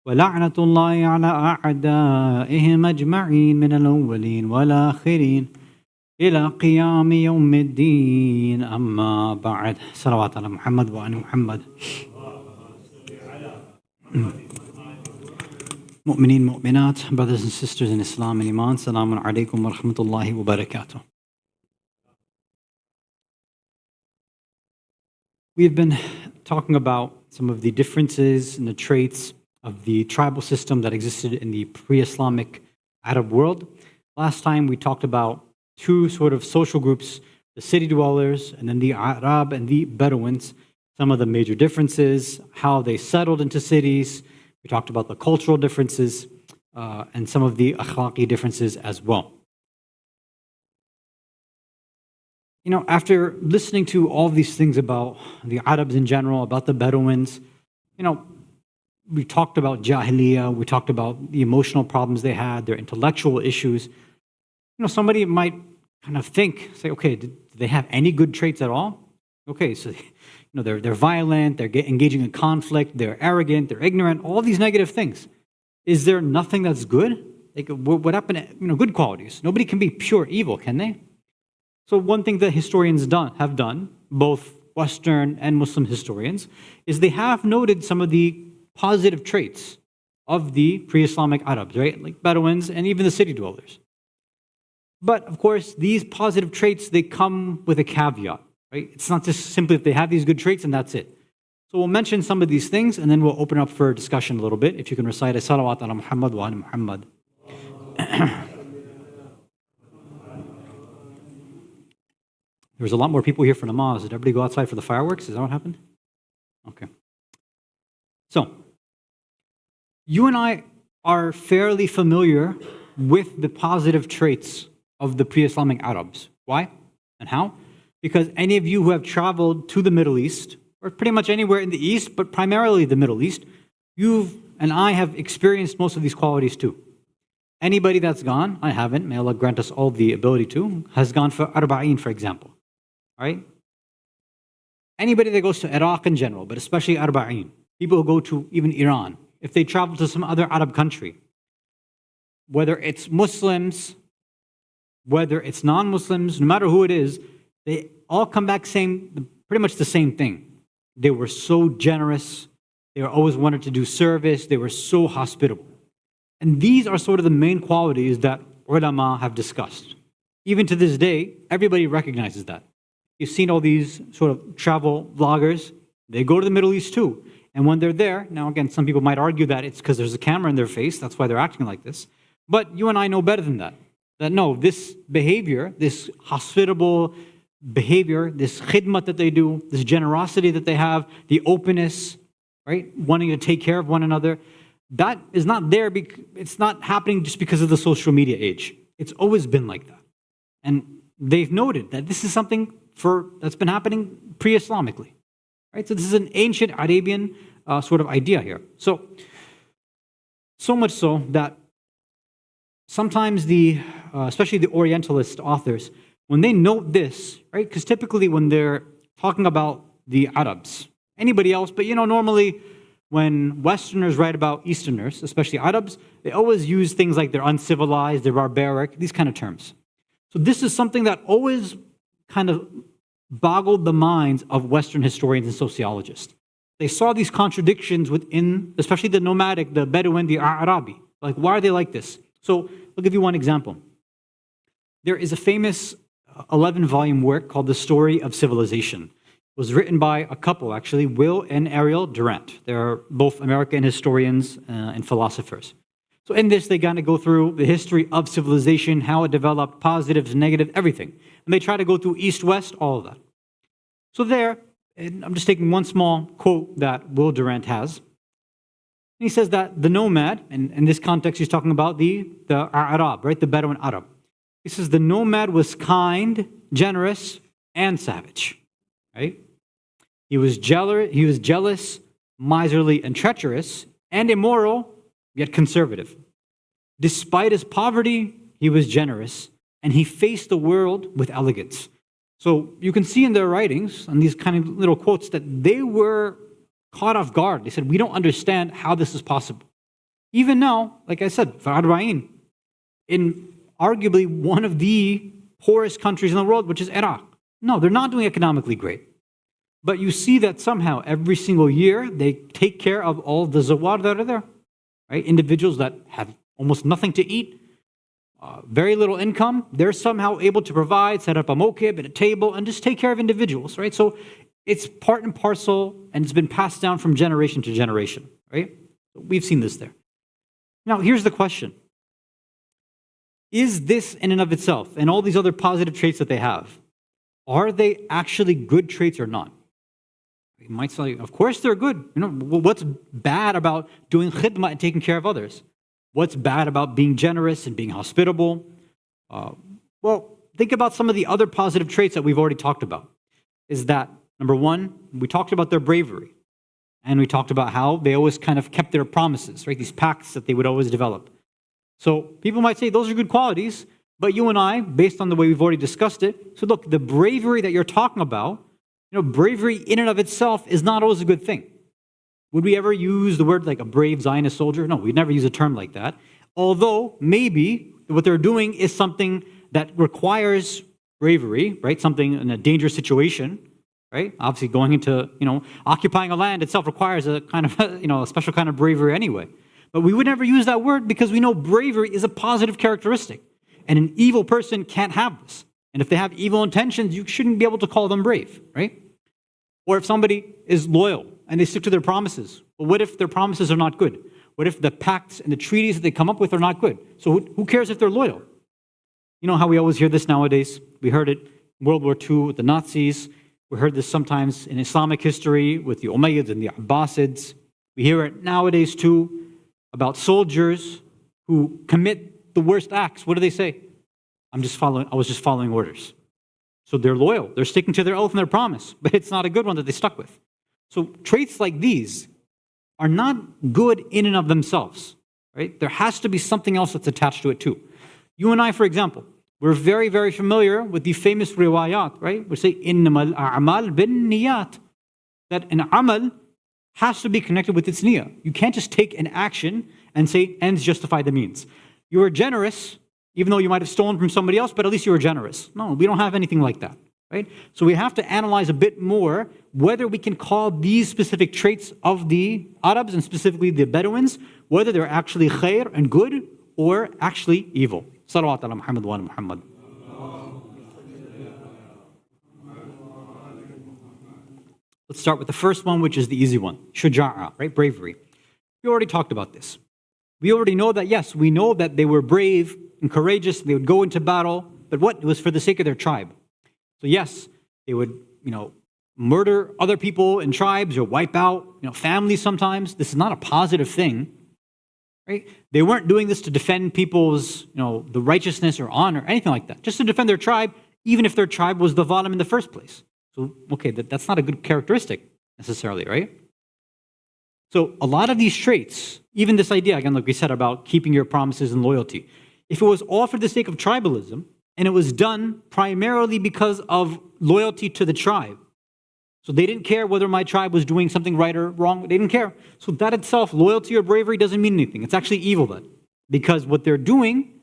ولعنة الله على أعدائهم أجمعين من الأولين والآخرين إلى قيام يوم الدين أما بعد صلوات على محمد وعلى محمد مؤمنين مؤمنات brothers and sisters in Islam and Iman Assalamu alaikum wa rahmatullahi wa barakatuh. We've been talking about some of the differences and the traits of the tribal system that existed in the pre-Islamic Arab world. Last time we talked about two sort of social groups, the city dwellers and then the Arab and the Bedouins, some of the major differences, how they settled into cities. We talked about the cultural differences and some of the akhlaqi differences as well. You know, after listening to all these things about the Arabs in general, about the Bedouins, you know, we talked about Jahiliyyah, we talked about the emotional problems they had, their intellectual issues. You know, somebody might kind of say, okay, do they have any good traits at all? Okay, so, you know, they're violent, they're engaging in conflict, they're arrogant, they're ignorant, all these negative things. Is there nothing that's good? Like, what happened to, you know, good qualities? Nobody can be pure evil, can they? So one thing that historians have done, both Western and Muslim historians, is they have noted some of the positive traits of the pre-Islamic Arabs, right? Like Bedouins and even the city dwellers. But of course, these positive traits, they come with a caveat, right? It's not just simply that they have these good traits and that's it. So we'll mention some of these things and then we'll open up for discussion a little bit. If you can recite a salawat ala Muhammad wa ala Muhammad. There was a lot more people here for namaz. Did everybody go outside for the fireworks? Is that what happened? Okay. So, you and I are fairly familiar with the positive traits of the pre-Islamic Arabs. Why and how? Because any of you who have traveled to the Middle East, or pretty much anywhere in the East, but primarily the Middle East, you and I have experienced most of these qualities too. Anybody that's gone, I haven't, may Allah grant us all the ability to, has gone for Arba'een, for example. Right? Anybody that goes to Iraq in general, but especially Arba'een, people who go to even Iran, if they travel to some other Arab country, whether it's Muslims, whether it's non-Muslims, no matter who it is, they all come back saying pretty much the same thing. They were so generous, they were always wanted to do service, they were so hospitable. And these are sort of the main qualities that ulama have discussed. Even to this day, everybody recognizes that. You've seen all these sort of travel vloggers. They go to the Middle East too. And when they're there, now again, some people might argue that it's because there's a camera in their face, that's why they're acting like this. But you and I know better than that. That no, this behavior, this hospitable behavior, this khidmat that they do, this generosity that they have, the openness, right, wanting to take care of one another, that is not there, it's not happening just because of the social media age. It's always been like that. And they've noted that this is something that's been happening pre-Islamically. Right? So this is an ancient Arabian sort of idea here. So much so that sometimes especially the Orientalist authors, when they note this, right? Because typically when they're talking about the Arabs, anybody else, but normally when Westerners write about Easterners, especially Arabs, they always use things like they're uncivilized, they're barbaric, these kind of terms. So this is something that always kind of boggled the minds of Western historians and sociologists. They saw these contradictions within, especially the nomadic, the Bedouin, the Arabi. Like, why are they like this? So I'll give you one example. There is a famous 11-volume work called The Story of Civilization. It was written by a couple, actually, Will and Ariel Durant. They're both American historians and philosophers. So in this, they kind of go through the history of civilization, how it developed, positives, negatives, everything. And they try to go through east-west, all of that. So there, and I'm just taking one small quote that Will Durant has. He says that the nomad, and in this context he's talking about the Arab, right, the Bedouin Arab. He says the nomad was kind, generous, and savage, right? He was jealous, miserly, and treacherous, and immoral, yet conservative. Despite his poverty, he was generous, and he faced the world with elegance. So you can see in their writings, and these kind of little quotes, that they were caught off guard. They said, we don't understand how this is possible. Even now, like I said, Arba'in, in arguably one of the poorest countries in the world, which is Iraq. No, they're not doing economically great. But you see that somehow every single year they take care of all the zawar that are there. Right? Individuals that have almost nothing to eat, very little income, they're somehow able to provide, set up a mokib and a table, and just take care of individuals, right? So it's part and parcel, and it's been passed down from generation to generation, right? We've seen this there. Now, here's the question. Is this in and of itself, and all these other positive traits that they have, are they actually good traits or not? You might say, of course they're good. What's bad about doing khidmah and taking care of others? What's bad about being generous and being hospitable? Well, think about some of the other positive traits that we've already talked about. Is that, number one, we talked about their bravery. And we talked about how they always kind of kept their promises, right? These pacts that they would always develop. So people might say those are good qualities, but you and I, based on the way we've already discussed it, so look, the bravery that you're talking about, bravery in and of itself is not always a good thing. Would we ever use the word like a brave Zionist soldier? No, we'd never use a term like that. Although maybe what they're doing is something that requires bravery, right? Something in a dangerous situation, right? Obviously going into, occupying a land itself requires a kind of, a special kind of bravery anyway. But we would never use that word because we know bravery is a positive characteristic. And an evil person can't have this. And if they have evil intentions, you shouldn't be able to call them brave, right? Or if somebody is loyal and they stick to their promises, well, what if their promises are not good? What if the pacts and the treaties that they come up with are not good? So who cares if they're loyal? You know how we always hear this nowadays? We heard it in World War II with the Nazis. We heard this sometimes in Islamic history with the Umayyads and the Abbasids. We hear it nowadays too about soldiers who commit the worst acts. What do they say? I was just following orders. So they're loyal. They're sticking to their oath and their promise, but it's not a good one that they stuck with. So traits like these are not good in and of themselves, right? There has to be something else that's attached to it too. You and I, for example, we're very, very familiar with the famous riwayat, right? We say, innamal a'mal bin niyat, that an amal has to be connected with its niyyah. You can't just take an action and say, ends justify the means. You were generous, even though you might have stolen from somebody else, but at least you were generous. No, we don't have anything like that, right? So we have to analyze a bit more whether we can call these specific traits of the Arabs, and specifically the Bedouins, whether they're actually khair and good, or actually evil. Salawat ala Muhammad wa ala Muhammad. Let's start with the first one, which is the easy one. Shuja'a, right? Bravery. We already talked about this. We already know that, yes, we know that they were brave and courageous. They would go into battle, but what? It was for the sake of their tribe. So yes, they would, murder other people in tribes or wipe out, families sometimes. This is not a positive thing, right? They weren't doing this to defend people's, the righteousness or honor, anything like that. Just to defend their tribe, even if their tribe was the zalim in the first place. So, okay, that's not a good characteristic necessarily, right? So a lot of these traits, even this idea, again, like we said about keeping your promises and loyalty, if it was all for the sake of tribalism, and it was done primarily because of loyalty to the tribe, so they didn't care whether my tribe was doing something right or wrong, they didn't care. So that itself, loyalty or bravery, doesn't mean anything. It's actually evil then, because what they're doing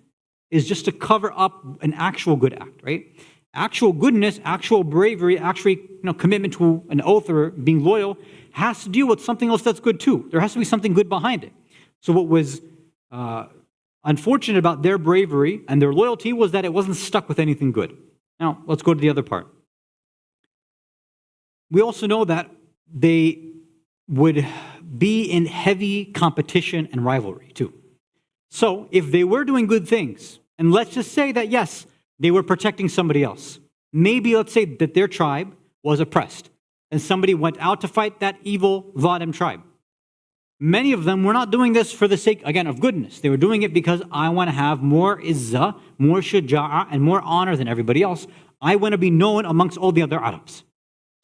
is just to cover up an actual good act, right? Actual goodness, actual bravery, actually commitment to an oath or being loyal has to deal with something else that's good too. There has to be something good behind it. So what was unfortunate about their bravery and their loyalty was that it wasn't stuck with anything good. Now, let's go to the other part. We also know that they would be in heavy competition and rivalry too. So if they were doing good things, and let's just say that, yes, they were protecting somebody else. Maybe let's say that their tribe was oppressed and somebody went out to fight that evil Zalim tribe. Many of them were not doing this for the sake, again, of goodness. They were doing it because I want to have more izzah, more shuja'a, and more honor than everybody else. I want to be known amongst all the other Arabs.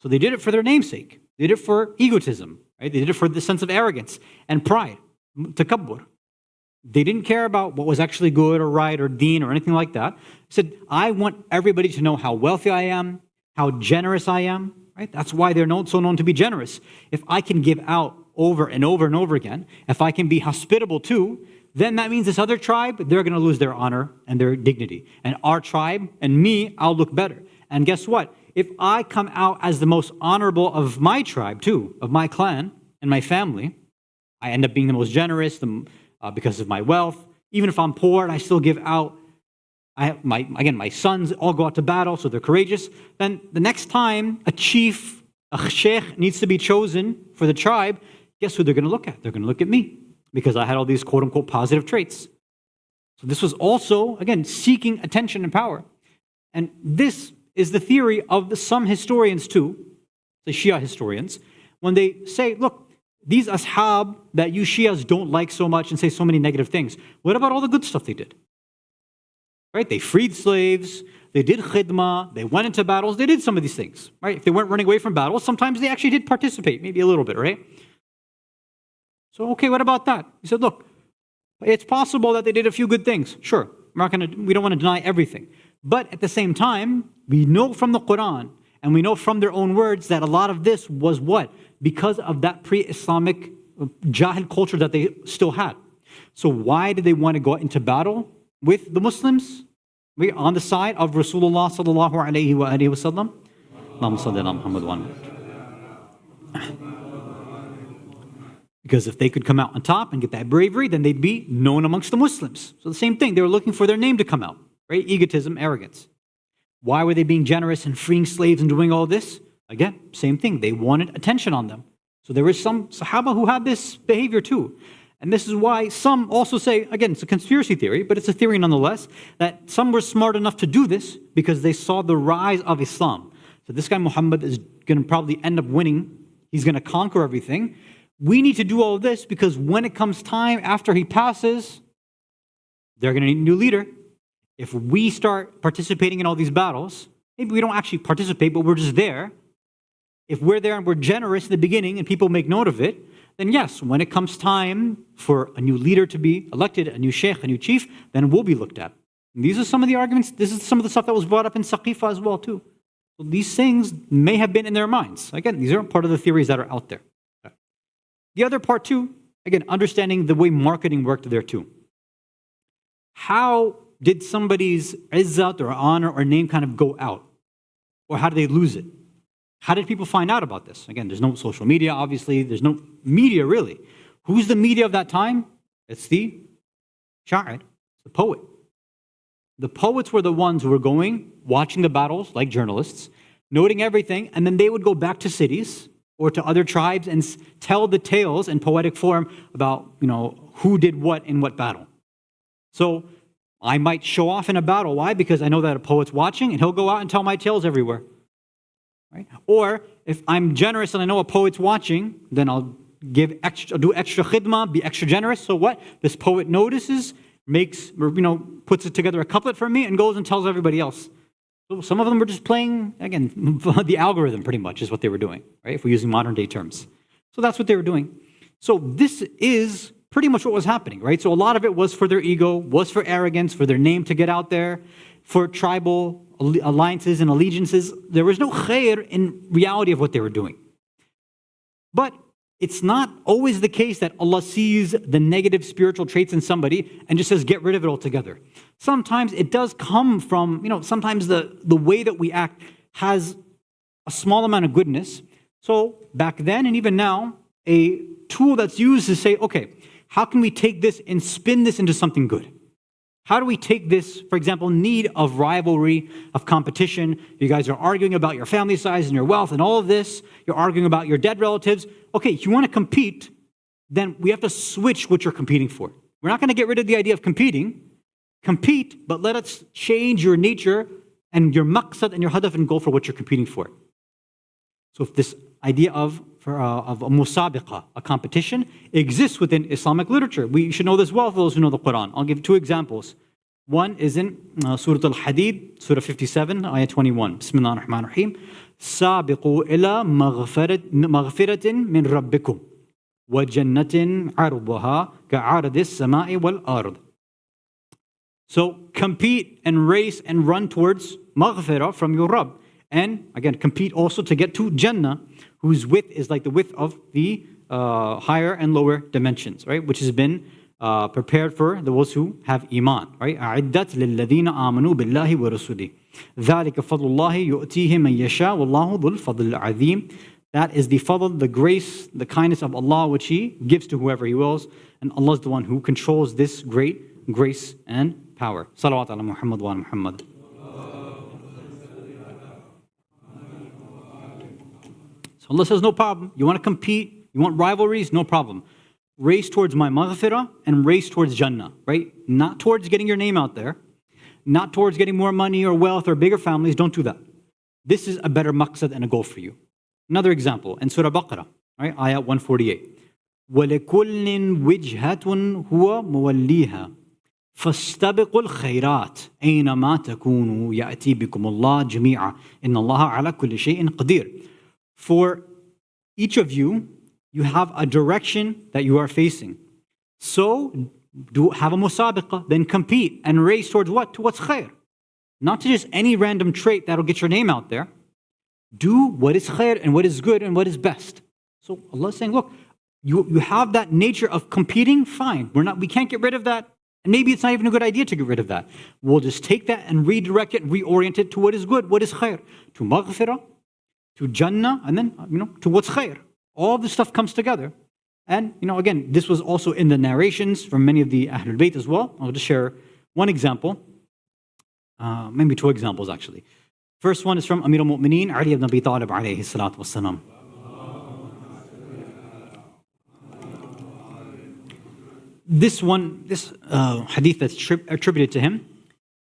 So they did it for their namesake. They did it for egotism, right? They did it for the sense of arrogance and pride, takabbur. They didn't care about what was actually good or right or deen or anything like that. They said, I want everybody to know how wealthy I am, how generous I am, right? That's why they're so known to be generous. If I can give out over and over and over again, if I can be hospitable too, then that means this other tribe, they're going to lose their honor and their dignity. And our tribe and me, I'll look better. And guess what? If I come out as the most honorable of my tribe too, of my clan and my family, I end up being the most generous, because of my wealth. Even if I'm poor and I still give out, my sons all go out to battle, so they're courageous. Then the next time a chief, a sheikh needs to be chosen for the tribe, guess who they're going to look at? They're going to look at me because I had all these quote-unquote positive traits. So this was also, again, seeking attention and power. And this is the theory of some historians too, the Shia historians, when they say, look, these ashab that you Shias don't like so much and say so many negative things, what about all the good stuff they did? Right? They freed slaves, they did khidmah, they went into battles, they did some of these things, right? If they weren't running away from battles, sometimes they actually did participate, maybe a little bit, right? So, okay, what about that? He said, look, it's possible that they did a few good things. Sure, we don't want to deny everything. But at the same time, we know from the Quran, and we know from their own words that a lot of this was what? Because of that pre-Islamic Jahil culture that they still had. So why did they want to go into battle with the Muslims? We on the side of Rasulullah sallallahu alaihi wasallam. Allahumma salli ala Muhammad wa because if they could come out on top and get that bravery, then they'd be known amongst the Muslims. So the same thing, they were looking for their name to come out, right? Egotism, arrogance. Why were they being generous and freeing slaves and doing all this? Again, same thing. They wanted attention on them. So there were some Sahaba who had this behavior too. And this is why some also say, again, it's a conspiracy theory, but it's a theory nonetheless, that some were smart enough to do this because they saw the rise of Islam. So this guy Muhammad is going to probably end up winning. He's going to conquer everything. We need to do all of this because when it comes time after he passes, they're going to need a new leader. If we start participating in all these battles, maybe we don't actually participate, but we're just there. If we're there and we're generous in the beginning and people make note of it, then yes, when it comes time for a new leader to be elected, a new sheikh, a new chief, then we'll be looked at. And these are some of the arguments. This is some of the stuff that was brought up in Saqifa as well too. So these things may have been in their minds. Again, these are part of the theories that are out there. The other part too, again, understanding the way marketing worked there too. How did somebody's izzat or honor or name kind of go out? Or how did they lose it? How did people find out about this? Again, there's no social media, obviously. There's no media, really. Who's the media of that time? It's the sha'ir, the poet. The poets were the ones who were going, watching the battles like journalists, noting everything, and then they would go back to cities or to other tribes and tell the tales in poetic form about, who did what in what battle. So I might show off in a battle. Why? Because I know that a poet's watching and he'll go out and tell my tales everywhere. Right? Or if I'm generous and I know a poet's watching, then I'll do extra khidmah, be extra generous. So what? This poet notices, puts it together a couplet for me and goes and tells everybody else. So some of them were just playing, again, the algorithm pretty much is what they were doing, right? If we're using modern day terms. So that's what they were doing. So this is pretty much what was happening, right? So a lot of it was for their ego, was for arrogance, for their name to get out there, for tribal alliances and allegiances. There was no khair in reality of what they were doing. But it's not always the case that Allah sees the negative spiritual traits in somebody and just says, get rid of it altogether. Sometimes it does come from, sometimes the way that we act has a small amount of goodness. So back then and even now, a tool that's used to say, okay, how can we take this and spin this into something good? How do we take this, for example, need of rivalry, of competition? You guys are arguing about your family size and your wealth and all of this. You're arguing about your dead relatives. Okay, if you want to compete, then we have to switch what you're competing for. We're not going to get rid of the idea of competing. Compete, but let us change your nature and your maqsad and your hadaf and go for what you're competing for. So if this idea of a musabiqa, a competition, exists within Islamic literature. We should know this well for those who know the Quran. I'll give two examples. One is in Surah Al-Hadid, Surah 57, Ayah 21. Bismillah ar-Rahman ar-Rahim. سابقوا إلى مغفرة من ربكم وجنة عرضها كعرض السماء والأرض. So compete and race and run towards maghfirah from your Rabb. And again, compete also to get to Jannah, whose width is like the width of the higher and lower dimensions, right? Which has been prepared for those who have iman, right? أعدت للذين آمنوا بالله ورسوله ذلك فضل الله يؤتيه من يشاء والله ذو الفضل العظيم. That is the fadl, the grace, the kindness of Allah, which He gives to whoever He wills. And Allah is the one who controls this great grace and power. Salawat ala Muhammad wa ala Muhammad. So Allah says, no problem. You want to compete, you want rivalries, no problem. Race towards my maghfirah and race towards Jannah, right? Not towards getting your name out there, not towards getting more money or wealth or bigger families. Don't do that. This is a better maqsad and a goal for you. Another example in Surah Baqarah, right? Ayah 148. وَلِكُلٍّ وِجْهَةٌ هُوَ مُوَلِّيهَا فَاسْتَبِقُوا الْخَيْرَاتِ أَيْنَمَا تَكُونُوا يَأْتِي بِكُمُ اللَّهُ جَمِيعًا إِنَّ اللَّهَ عَلَى كُلِّ شَيْءٍ قَدِيرٌ. For each of you, you have a direction that you are facing. So have a musabiqah, then compete and race towards what? To what's khair. Not to just any random trait that'll get your name out there. Do what is khair and what is good and what is best. So Allah is saying, look, you have that nature of competing, fine. We can't get rid of that. And maybe it's not even a good idea to get rid of that. We'll just take that and redirect it, reorient it to what is good, what is khair. To maghfirah, to Jannah, and then, to what's khair. All this stuff comes together. And, again, this was also in the narrations from many of the Ahlul Bayt as well. I'll just share one example, maybe two examples actually. First one is from Amir al-Mu'mineen, Ali ibn Abi Talib alayhi salatu wassalam. This hadith that's attributed to him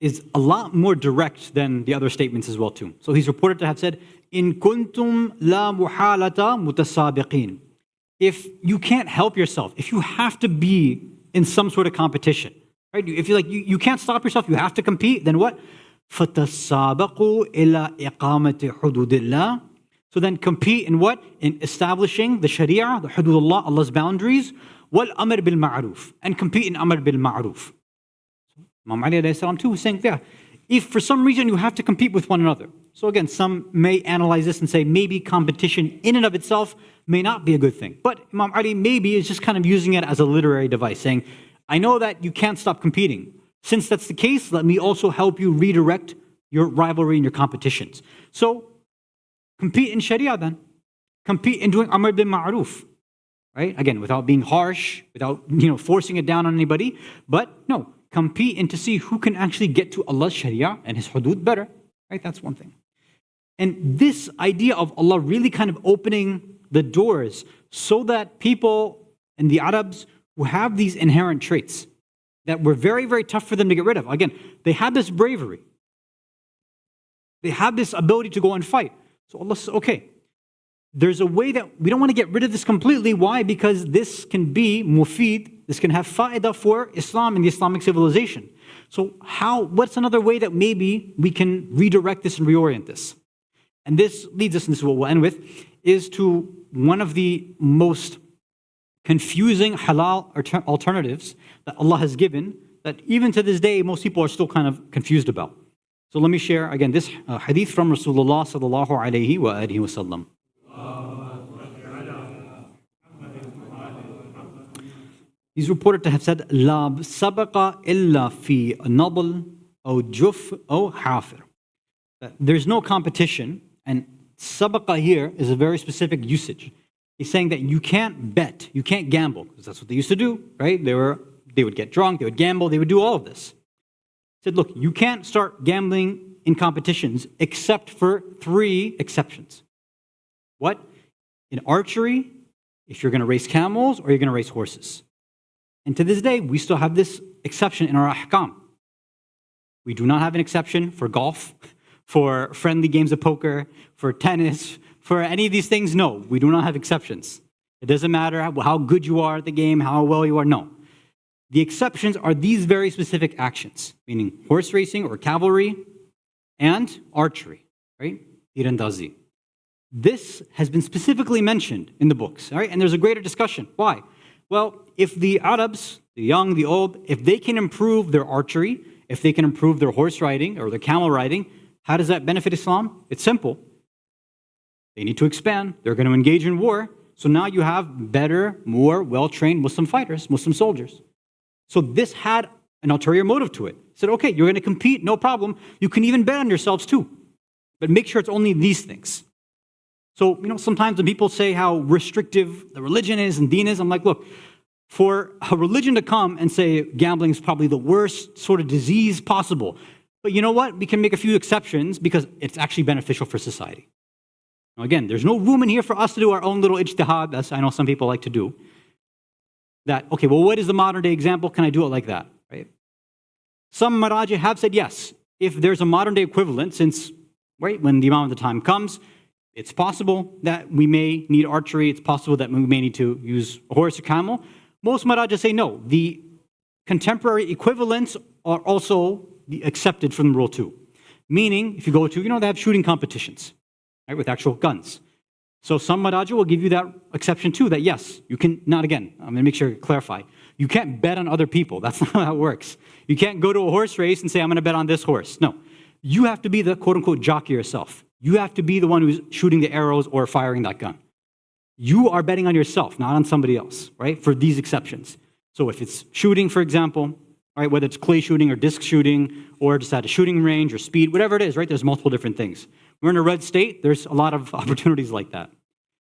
is a lot more direct than the other statements as well too. So he's reported to have said, "In kuntum la muhalata mutasabiqin." If you can't help yourself, if you have to be in some sort of competition, right? If you're like you can't stop yourself, you have to compete. Then what? فَتَسَابَقُوا إِلَىٰ إِقَامَةِ حُدُودِ اللَّهِ. So then compete in what? In establishing the Sharia, the Hududullah, Allah's boundaries. وَالْأَمْرِ بِالْمَعْرُوفِ. And compete in Amr bil-Ma'ruf. Imam Ali alayhi salam too was saying, if for some reason you have to compete with one another. So again, some may analyze this and say maybe competition in and of itself may not be a good thing. But Imam Ali maybe is just kind of using it as a literary device, saying, I know that you can't stop competing. Since that's the case, let me also help you redirect your rivalry and your competitions. So compete in Sharia then. Compete in doing Amr bil Ma'ruf. Right? Again, without being harsh, without forcing it down on anybody. But no, compete in to see who can actually get to Allah's Sharia and His hudud better. Right? That's one thing. And this idea of Allah really kind of opening the doors so that people and the Arabs who have these inherent traits that were very, very tough for them to get rid of. Again, they had this bravery. They had this ability to go and fight. So Allah says, okay, there's a way that we don't want to get rid of this completely. Why? Because this can be mufid, this can have fa'idah for Islam and the Islamic civilization. So what's another way that maybe we can redirect this and reorient this? And this leads us, and this is what we'll end with, is to one of the most confusing halal alternatives that Allah has given, that even to this day, most people are still kind of confused about. So let me share, again, this hadith from Rasulullah sallallahu alayhi wa alihi wa sallam. He's reported to have said, La sabaqa illa fi nabl or juf or hafir. There's no competition, and sabaqa here is a very specific usage. He's saying that you can't bet, you can't gamble, because that's what they used to do, right? They would get drunk, they would gamble, they would do all of this. He said, look, you can't start gambling in competitions except for 3 exceptions. What? In archery, if you're going to race camels or you're going to race horses. And to this day, we still have this exception in our ahkam. We do not have an exception for golf, for friendly games of poker, for tennis, for any of these things. No, we do not have exceptions. It doesn't matter how good you are at the game, how well you are. No. The exceptions are these very specific actions, meaning horse racing or cavalry and archery, right? Tirandazi. This has been specifically mentioned in the books, all right? And there's a greater discussion. Why? Well, if the Arabs, the young, the old, if they can improve their archery, if they can improve their horse riding or their camel riding, how does that benefit Islam? It's simple. They need to expand. They're going to engage in war. So now you have better, more well-trained Muslim fighters, Muslim soldiers. So this had an ulterior motive to it. It said, okay, you're going to compete, no problem. You can even bet on yourselves too. But make sure it's only these things. So, sometimes when people say how restrictive the religion is and deen is, I'm like, look, for a religion to come and say gambling is probably the worst sort of disease possible. But you know what? We can make a few exceptions because it's actually beneficial for society. Now, again, there's no room in here for us to do our own little ijtihad, as I know some people like to do. That, okay, well, what is the modern day example? Can I do it like that? Right? Some Maraji have said yes. If there's a modern day equivalent, since, right, when the Imam of the time comes, it's possible that we may need archery. It's possible that we may need to use a horse or camel. Most Maraja say no. The contemporary equivalents are also accepted from the rule too. Meaning, if you go to, they have shooting competitions, right, with actual guns. So some Maraja will give you that exception too, that yes, you can, not again, I'm going to make sure to clarify. You can't bet on other people. That's not how it works. You can't go to a horse race and say, I'm going to bet on this horse. No. You have to be the quote-unquote jockey yourself. You have to be the one who's shooting the arrows or firing that gun. You are betting on yourself, not on somebody else, right, for these exceptions. So if it's shooting, for example, right, whether it's clay shooting or disc shooting or just at a shooting range or speed, whatever it is, right, there's multiple different things. We're in a red state, there's a lot of opportunities like that.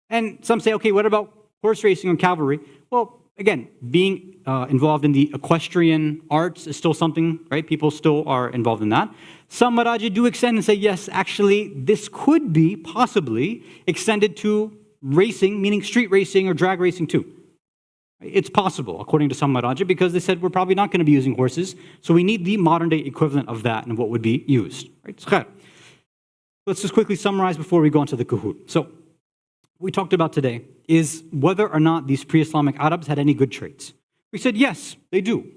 And some say, okay, what about horse racing and cavalry? Well, again, being involved in the equestrian arts is still something, right? People still are involved in that. Some Maraji do extend and say, yes, actually, this could be possibly extended to racing, meaning street racing or drag racing too. It's possible, according to some Maraji, because they said we're probably not going to be using horses, so we need the modern day equivalent of that and what would be used. Right? Let's just quickly summarize before we go into the kuhut. So, what we talked about today is whether or not these pre-Islamic Arabs had any good traits. We said, yes, they do.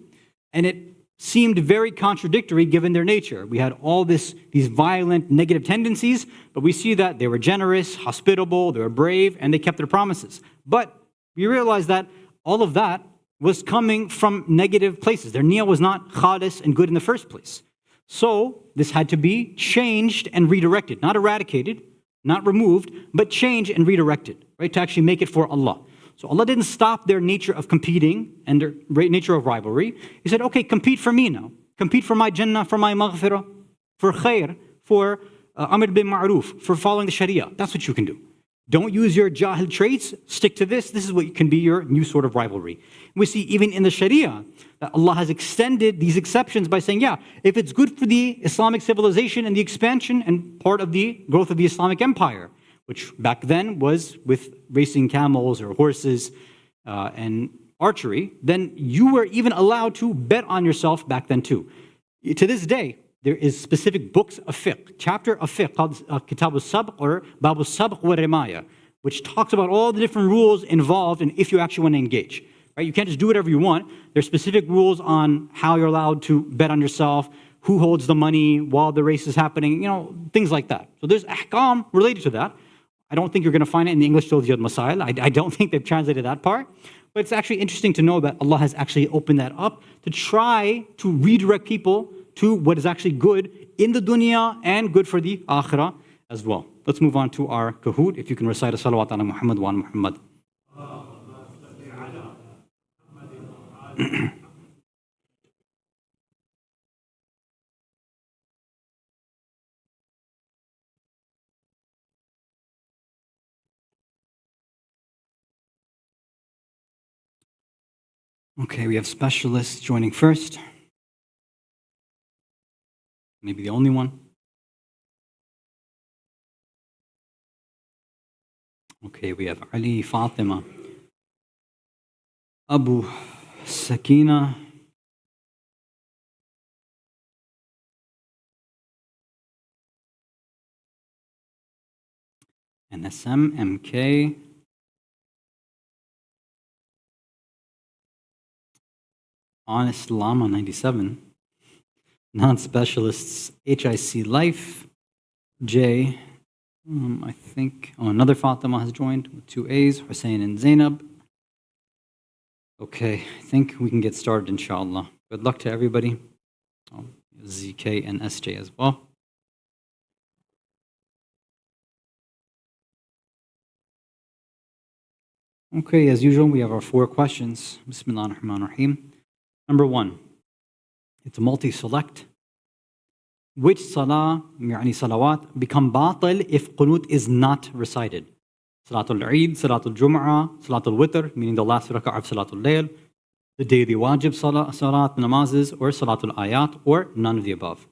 And it seemed very contradictory given their nature. We had all these violent, negative tendencies, but we see that they were generous, hospitable, they were brave, and they kept their promises. But we realized that all of that was coming from negative places. Their niyyah was not khalis and good in the first place. So this had to be changed and redirected, not eradicated, not removed, but changed and redirected, right, to actually make it for Allah. So Allah didn't stop their nature of competing and their nature of rivalry. He said, okay, compete for me now. Compete for my Jannah, for my maghfirah, for khair, for amr bin ma'ruf, for following the Sharia. That's what you can do. Don't use your jahil traits. Stick to this. This is what can be your new sort of rivalry. We see even in the Sharia that Allah has extended these exceptions by saying, yeah, if it's good for the Islamic civilization and the expansion and part of the growth of the Islamic empire, which back then was with racing camels or horses and archery, then you were even allowed to bet on yourself back then too. To this day, there is specific books of fiqh, chapter of fiqh called Kitab al-Sabq or Bab al-Sabq wa Rimaya, which talks about all the different rules involved and if you actually want to engage. Right? You can't just do whatever you want. There's specific rules on how you're allowed to bet on yourself, who holds the money while the race is happening, things like that. So there's ahkam related to that. I don't think you're going to find it in the English Tawziyat Masail. I don't think they've translated that part. But it's actually interesting to know that Allah has actually opened that up to try to redirect people to what is actually good in the dunya and good for the akhirah as well. Let's move on to our kahoot. If you can recite a salawat ala Muhammad wa ala Muhammad. Okay, we have specialists joining first. Maybe the only one. Okay, we have Ali, Fatima, Abu, Sakina, NSM, MK, Honest Lama 97, non-specialists HIC Life, J, I think, another Fatima has joined with 2 A's, Hussein and Zainab. Okay, I think we can get started, inshallah. Good luck to everybody. ZK and SJ as well. Okay, as usual, we have our 4 questions. Bismillah ar-Rahman ar-Rahim. Number 1, it's a multi-select. Which salah, yani salawat, become batil if qunut is not recited? Salatul Eid, Salatul Jum'ah, Salatul Witr, meaning the last rak'ah of Salatul Layl, the daily wajib salat namazes, or Salatul Ayat, or none of the above.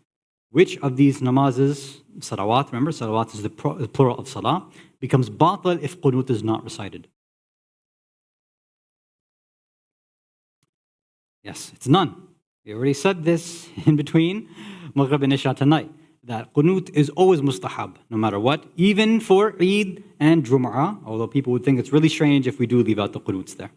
Which of these namazes, salawat, remember, salawat is the plural of salah, becomes batil if qunut is not recited? Yes, it's none. We already said this in between Maghrib and Isha tonight, that qunut is always mustahab, no matter what, even for Eid and Jum'ah, although people would think it's really strange if we do leave out the qunuts there.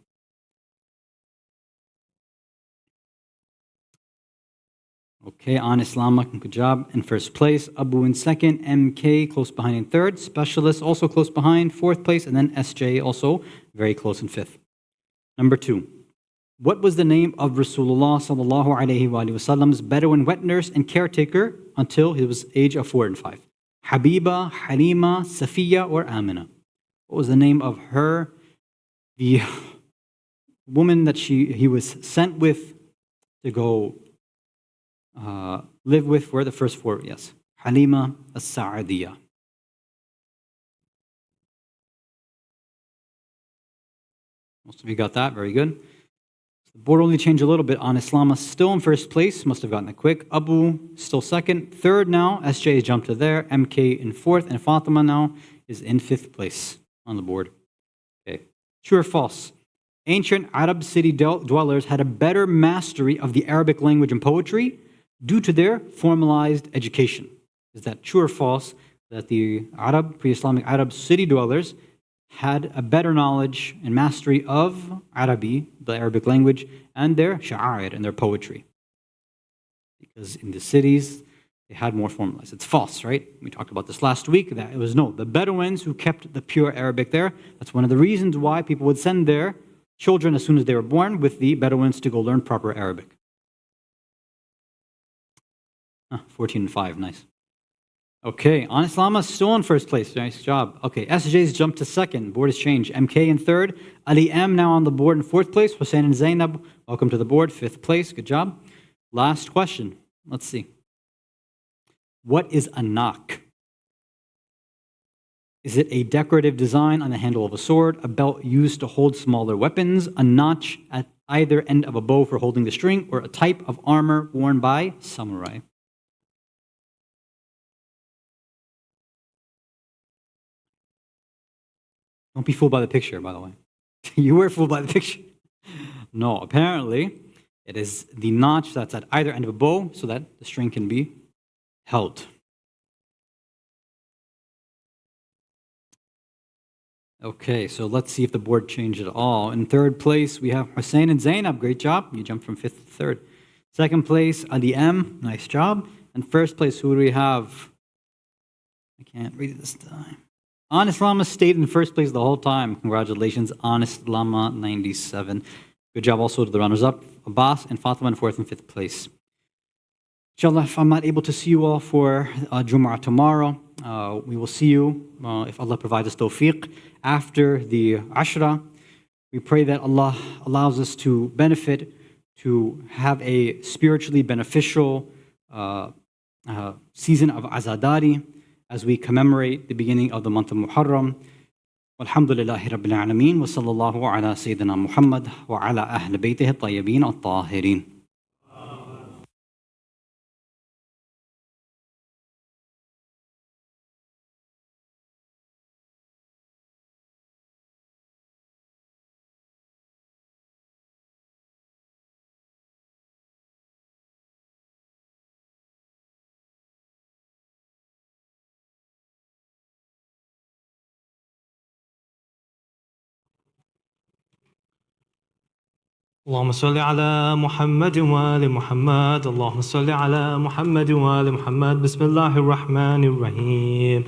Okay, on Islamic, good job. In first place, Abu in second, MK close behind in third, Specialist also close behind, fourth place, and then SJ also very close in fifth. Number 2. What was the name of Rasulullah sallallahu alaihi wasallam's Bedouin wet nurse and caretaker until his age of 4 and 5? Habiba, Halima, Safiya, or Amina? What was the name of her, the woman that he was sent with to go live with for the first 4? Yes, Halima as-Sa'adiyah. Most of you got that, very good. The board only changed a little bit. On Islama still in first place, must have gotten it quick. Abu still second. Third now, SJ has jumped to there. MK in fourth, and Fatima now is in fifth place on the board. Okay, true or false? Ancient Arab city dwellers had a better mastery of the Arabic language and poetry due to their formalized education. Is that true or false? That the Arab, pre-Islamic Arab city dwellers had a better knowledge and mastery of Arabi, the Arabic language, and their sha'air and their poetry. Because in the cities, they had more formalized. It's false, right? We talked about this last week, that it was the Bedouins who kept the pure Arabic there. That's one of the reasons why people would send their children as soon as they were born with the Bedouins to go learn proper Arabic. 14 and 5, nice. Okay, on Islama still in first place. Nice job. Okay, SJ's jumped to second. Board has changed. MK in third. Ali M now on the board in fourth place. Hussein and Zainab, welcome to the board. Fifth place. Good job. Last question. Let's see. What is a knock? Is it a decorative design on the handle of a sword, a belt used to hold smaller weapons, a notch at either end of a bow for holding the string, or a type of armor worn by samurai? Don't be fooled by the picture, by the way. You were fooled by the picture. No, apparently, it is the notch that's at either end of a bow so that the string can be held. Okay, so let's see if the board changed at all. In third place, we have Hussein and Zainab. Great job. You jumped from fifth to third. Second place, Adi M. Nice job. And first place, who do we have? I can't read it this time. Honest Lama stayed in first place the whole time. Congratulations, Honest Lama 97. Good job also to the runners-up, Abbas and Fatima in fourth and fifth place. Inshallah, if I'm not able to see you all for Jumu'ah tomorrow, we will see you, if Allah provides us tawfiq, after the Ashra. We pray that Allah allows us to benefit, to have a spiritually beneficial season of Azadari as we commemorate the beginning of the month of Muharram. Walhamdulillahi Rabbil Alameen, wa sallallahu ala Sayyidina Muhammad wa ala Ahl Baytihi at-Tayyibin at-Tahirin.
اللهم صل على محمد وآل محمد اللهم صل على محمد وآل محمد بسم الله الرحمن الرحيم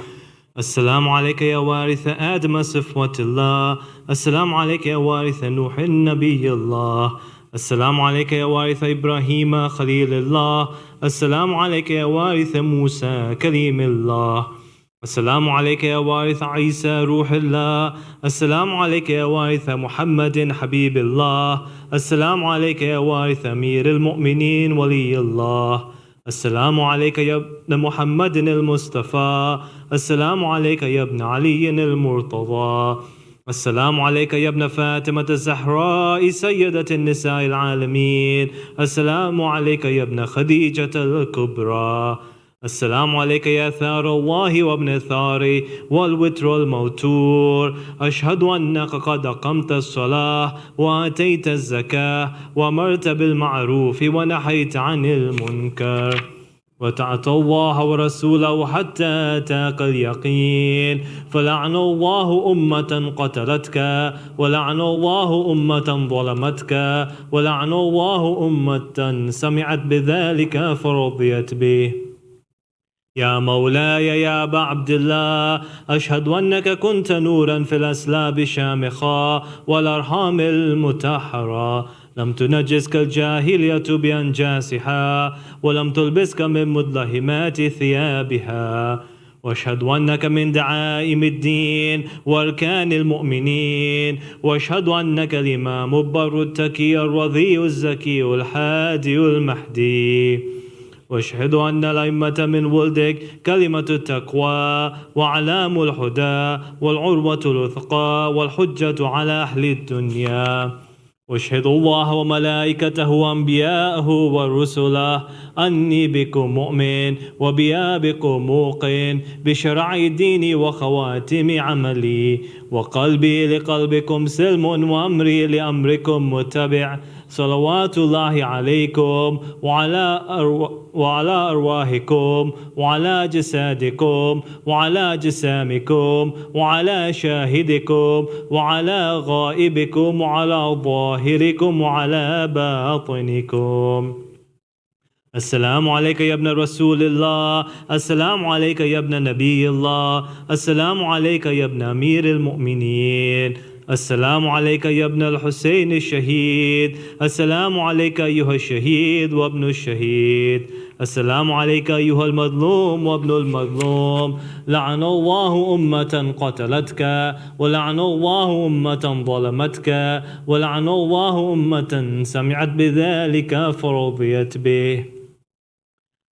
السلام عليك يا وارث آدم صفوة الله السلام عليك يا وارث نوح النبي الله السلام عليك يا وارث إبراهيم خليل الله السلام عليك يا وارث موسى كليم الله السلام عليك يا وارث عيسى روح الله السلام عليك يا وارث محمد حبيب الله السلام عليك يا وارث أمير المؤمنين ولي الله السلام عليك يا ابن محمد المصطفى السلام عليك يا ابن علي المرتضى السلام عليك يا ابن فاطمة الزهراء سيدة النساء العالمين السلام عليك يا ابن خديجة الكبرى السلام عليك يا ثار الله وابن ثاري والوتر الموتور أشهد أنك قد أقمت الصلاة وآتيت الزكاة وأمرت بالمعروف ونهيت عن المنكر وطعت الله ورسوله حتى أتاك اليقين فلعن الله أمة قتلتك ولعن الله أمة ظلمتك ولعن الله أمة سمعت بذلك فرضيت به يا مولاي يا أبا عبد الله أشهد أنك كنت نورا في الأسلاب الشامخة والأرحام المتحرة لم تنجسك الجاهلية بأنجاسها ولم تلبسك من مدلهمات ثيابها واشهد أنك من دعائم الدين وأركان المؤمنين واشهد أنك الإمام البر التقي الرضي الزكي الحادي المهدي واشهد أن الأئمة من ولدك كلمة التقوى وعلام الهدى والعروة الوثقى والحجة على أهل الدنيا واشهد الله وملائكته وأنبياءه ورسله أني بكم مؤمن وبيا بكم موقن بشرع الدين وخواتم عملي وقلبي لقلبكم سلم وأمري لأمركم متبع صلوات الله عليكم وعلى أرواحكم وعلى جسادكم وعلى جسامكم وعلى شاهدكم وعلى غائبكم وعلى ظاهركم وعلى باطنكم السلام عليك يا ابن رسول الله السلام عليك يا ابن نبي الله السلام عليك يا ابن أمير المؤمنين السلام عليك يا ابن الحسين الشهيد السلام عليك أيها الشهيد وابن الشهيد السلام عليك أيها المظلوم وابن المظلوم لعن الله أمة قتلتك ولعن الله أمة ظلمتك ولعن الله أمة سمعت بذلك فرضيت به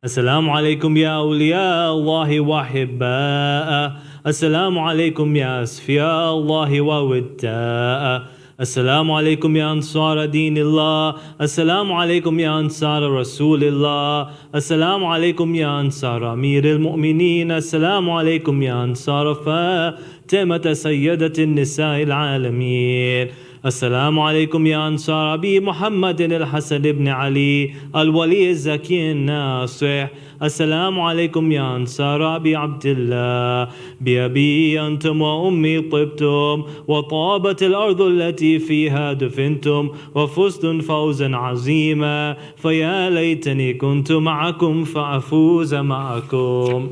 السلام عليكم يا أولياء الله وأحباءه السلام عليكم يا أصفياء الله ووداءه
السلام عليكم يا أنصار دين الله. السلام عليكم يا أنصار رسول الله. السلام عليكم يا أنصار أمير المؤمنين. السلام عليكم يا أنصار فاطمة سيدة النساء العالمين. السلام عليكم يا أنصار أبي محمد الحسن بن علي الولي الزكي الناصح. السلام عليكم يا أنصار أبي عبد الله. بأبي أنتم وأمي طبتم وطابت الأرض التي فيها دفنتم وفزتم فوزا عظيما، فيا ليتني كنت معكم فأفوز معكم.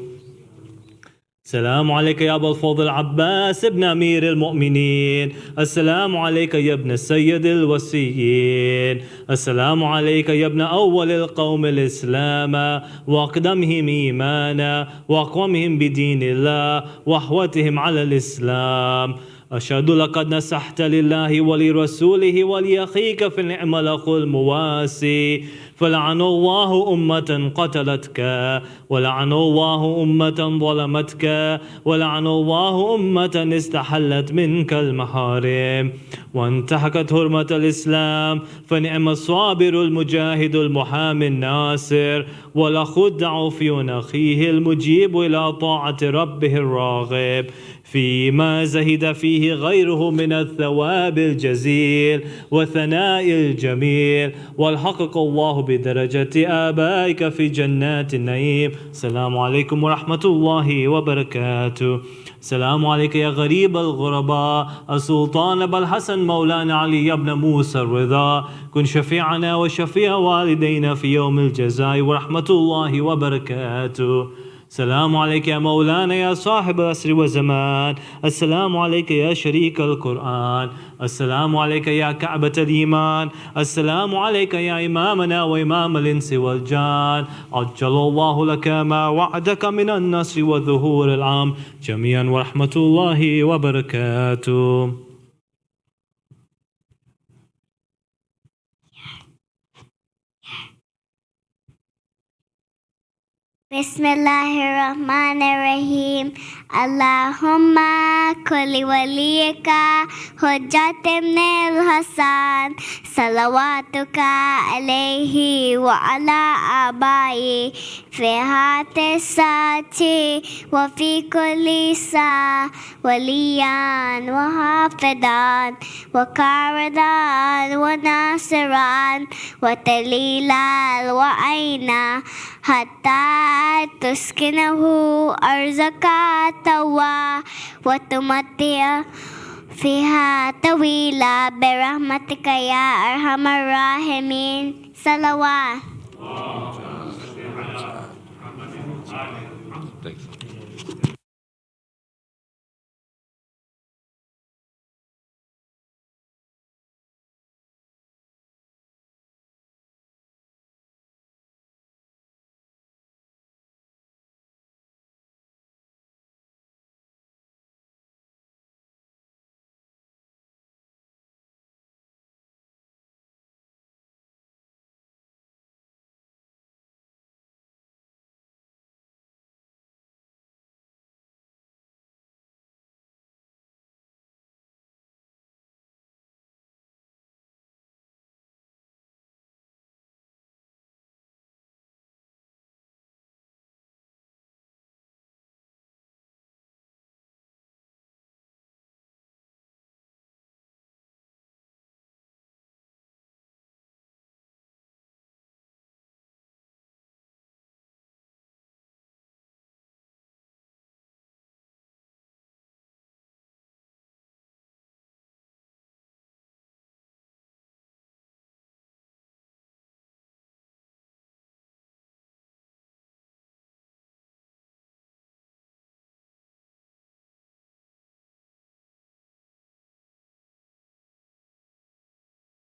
السلام عليك يا أبا الفضل عباس ابن أمير المؤمنين. السلام عليك يا ابن السيد الوسيين. السلام عليك يا ابن أول القوم الإسلام وأقدمهم إيمانا وأقومهم بدين الله وأحوتهم على الإسلام. أشهد لقد نصحت لله ولرسوله ولأخيك في النعم الأخ المواسي، فلعن الله أمة قتلتك، ولعن الله أمة ظلمتك، ولعن الله أمة استحلت منك المحارم وانتهكت حرمة الإسلام. فنعم الصابر المجاهد المحامي الناصر، والأخ الضعيف أخيه المجيب إلى طاعة ربه الراغب فيما زهد فيه غيره من الثواب الجزيل والثناء الجميل، والحقق الله بدرجة آبائك في جنات النعيم. السلام عليكم ورحمة الله وبركاته. السلام عليك يا غريب الغرباء السلطان أبا الحسن مولانا علي بن موسى الرضا، كن شفيعنا وشفيع والدينا في يوم الجزاء ورحمة الله وبركاته. السلام عليك يا مولانا يا صاحب العصر والزمان. السلام عليك يا شريك القرآن. السلام عليك يا كعبة الإيمان. السلام عليك يا إمامنا وإمام الإنس والجان. عجل الله لك ما وعدك من النصر وظهور العام جميعا ورحمة الله وبركاته.
بسم الله الرحمن الرحيم. اللهم كل وليك حجة بن الحسن صلواتك عليه وعلى آبائه في هذه الساعة وفي كل ساعة وليا وحافظا وقاردا وناصرا وتليلا وعينا حتى تسكنه أرزك توا وتمتع فيها طويلة برحمتك يا أرحم الراحمين. صلوات.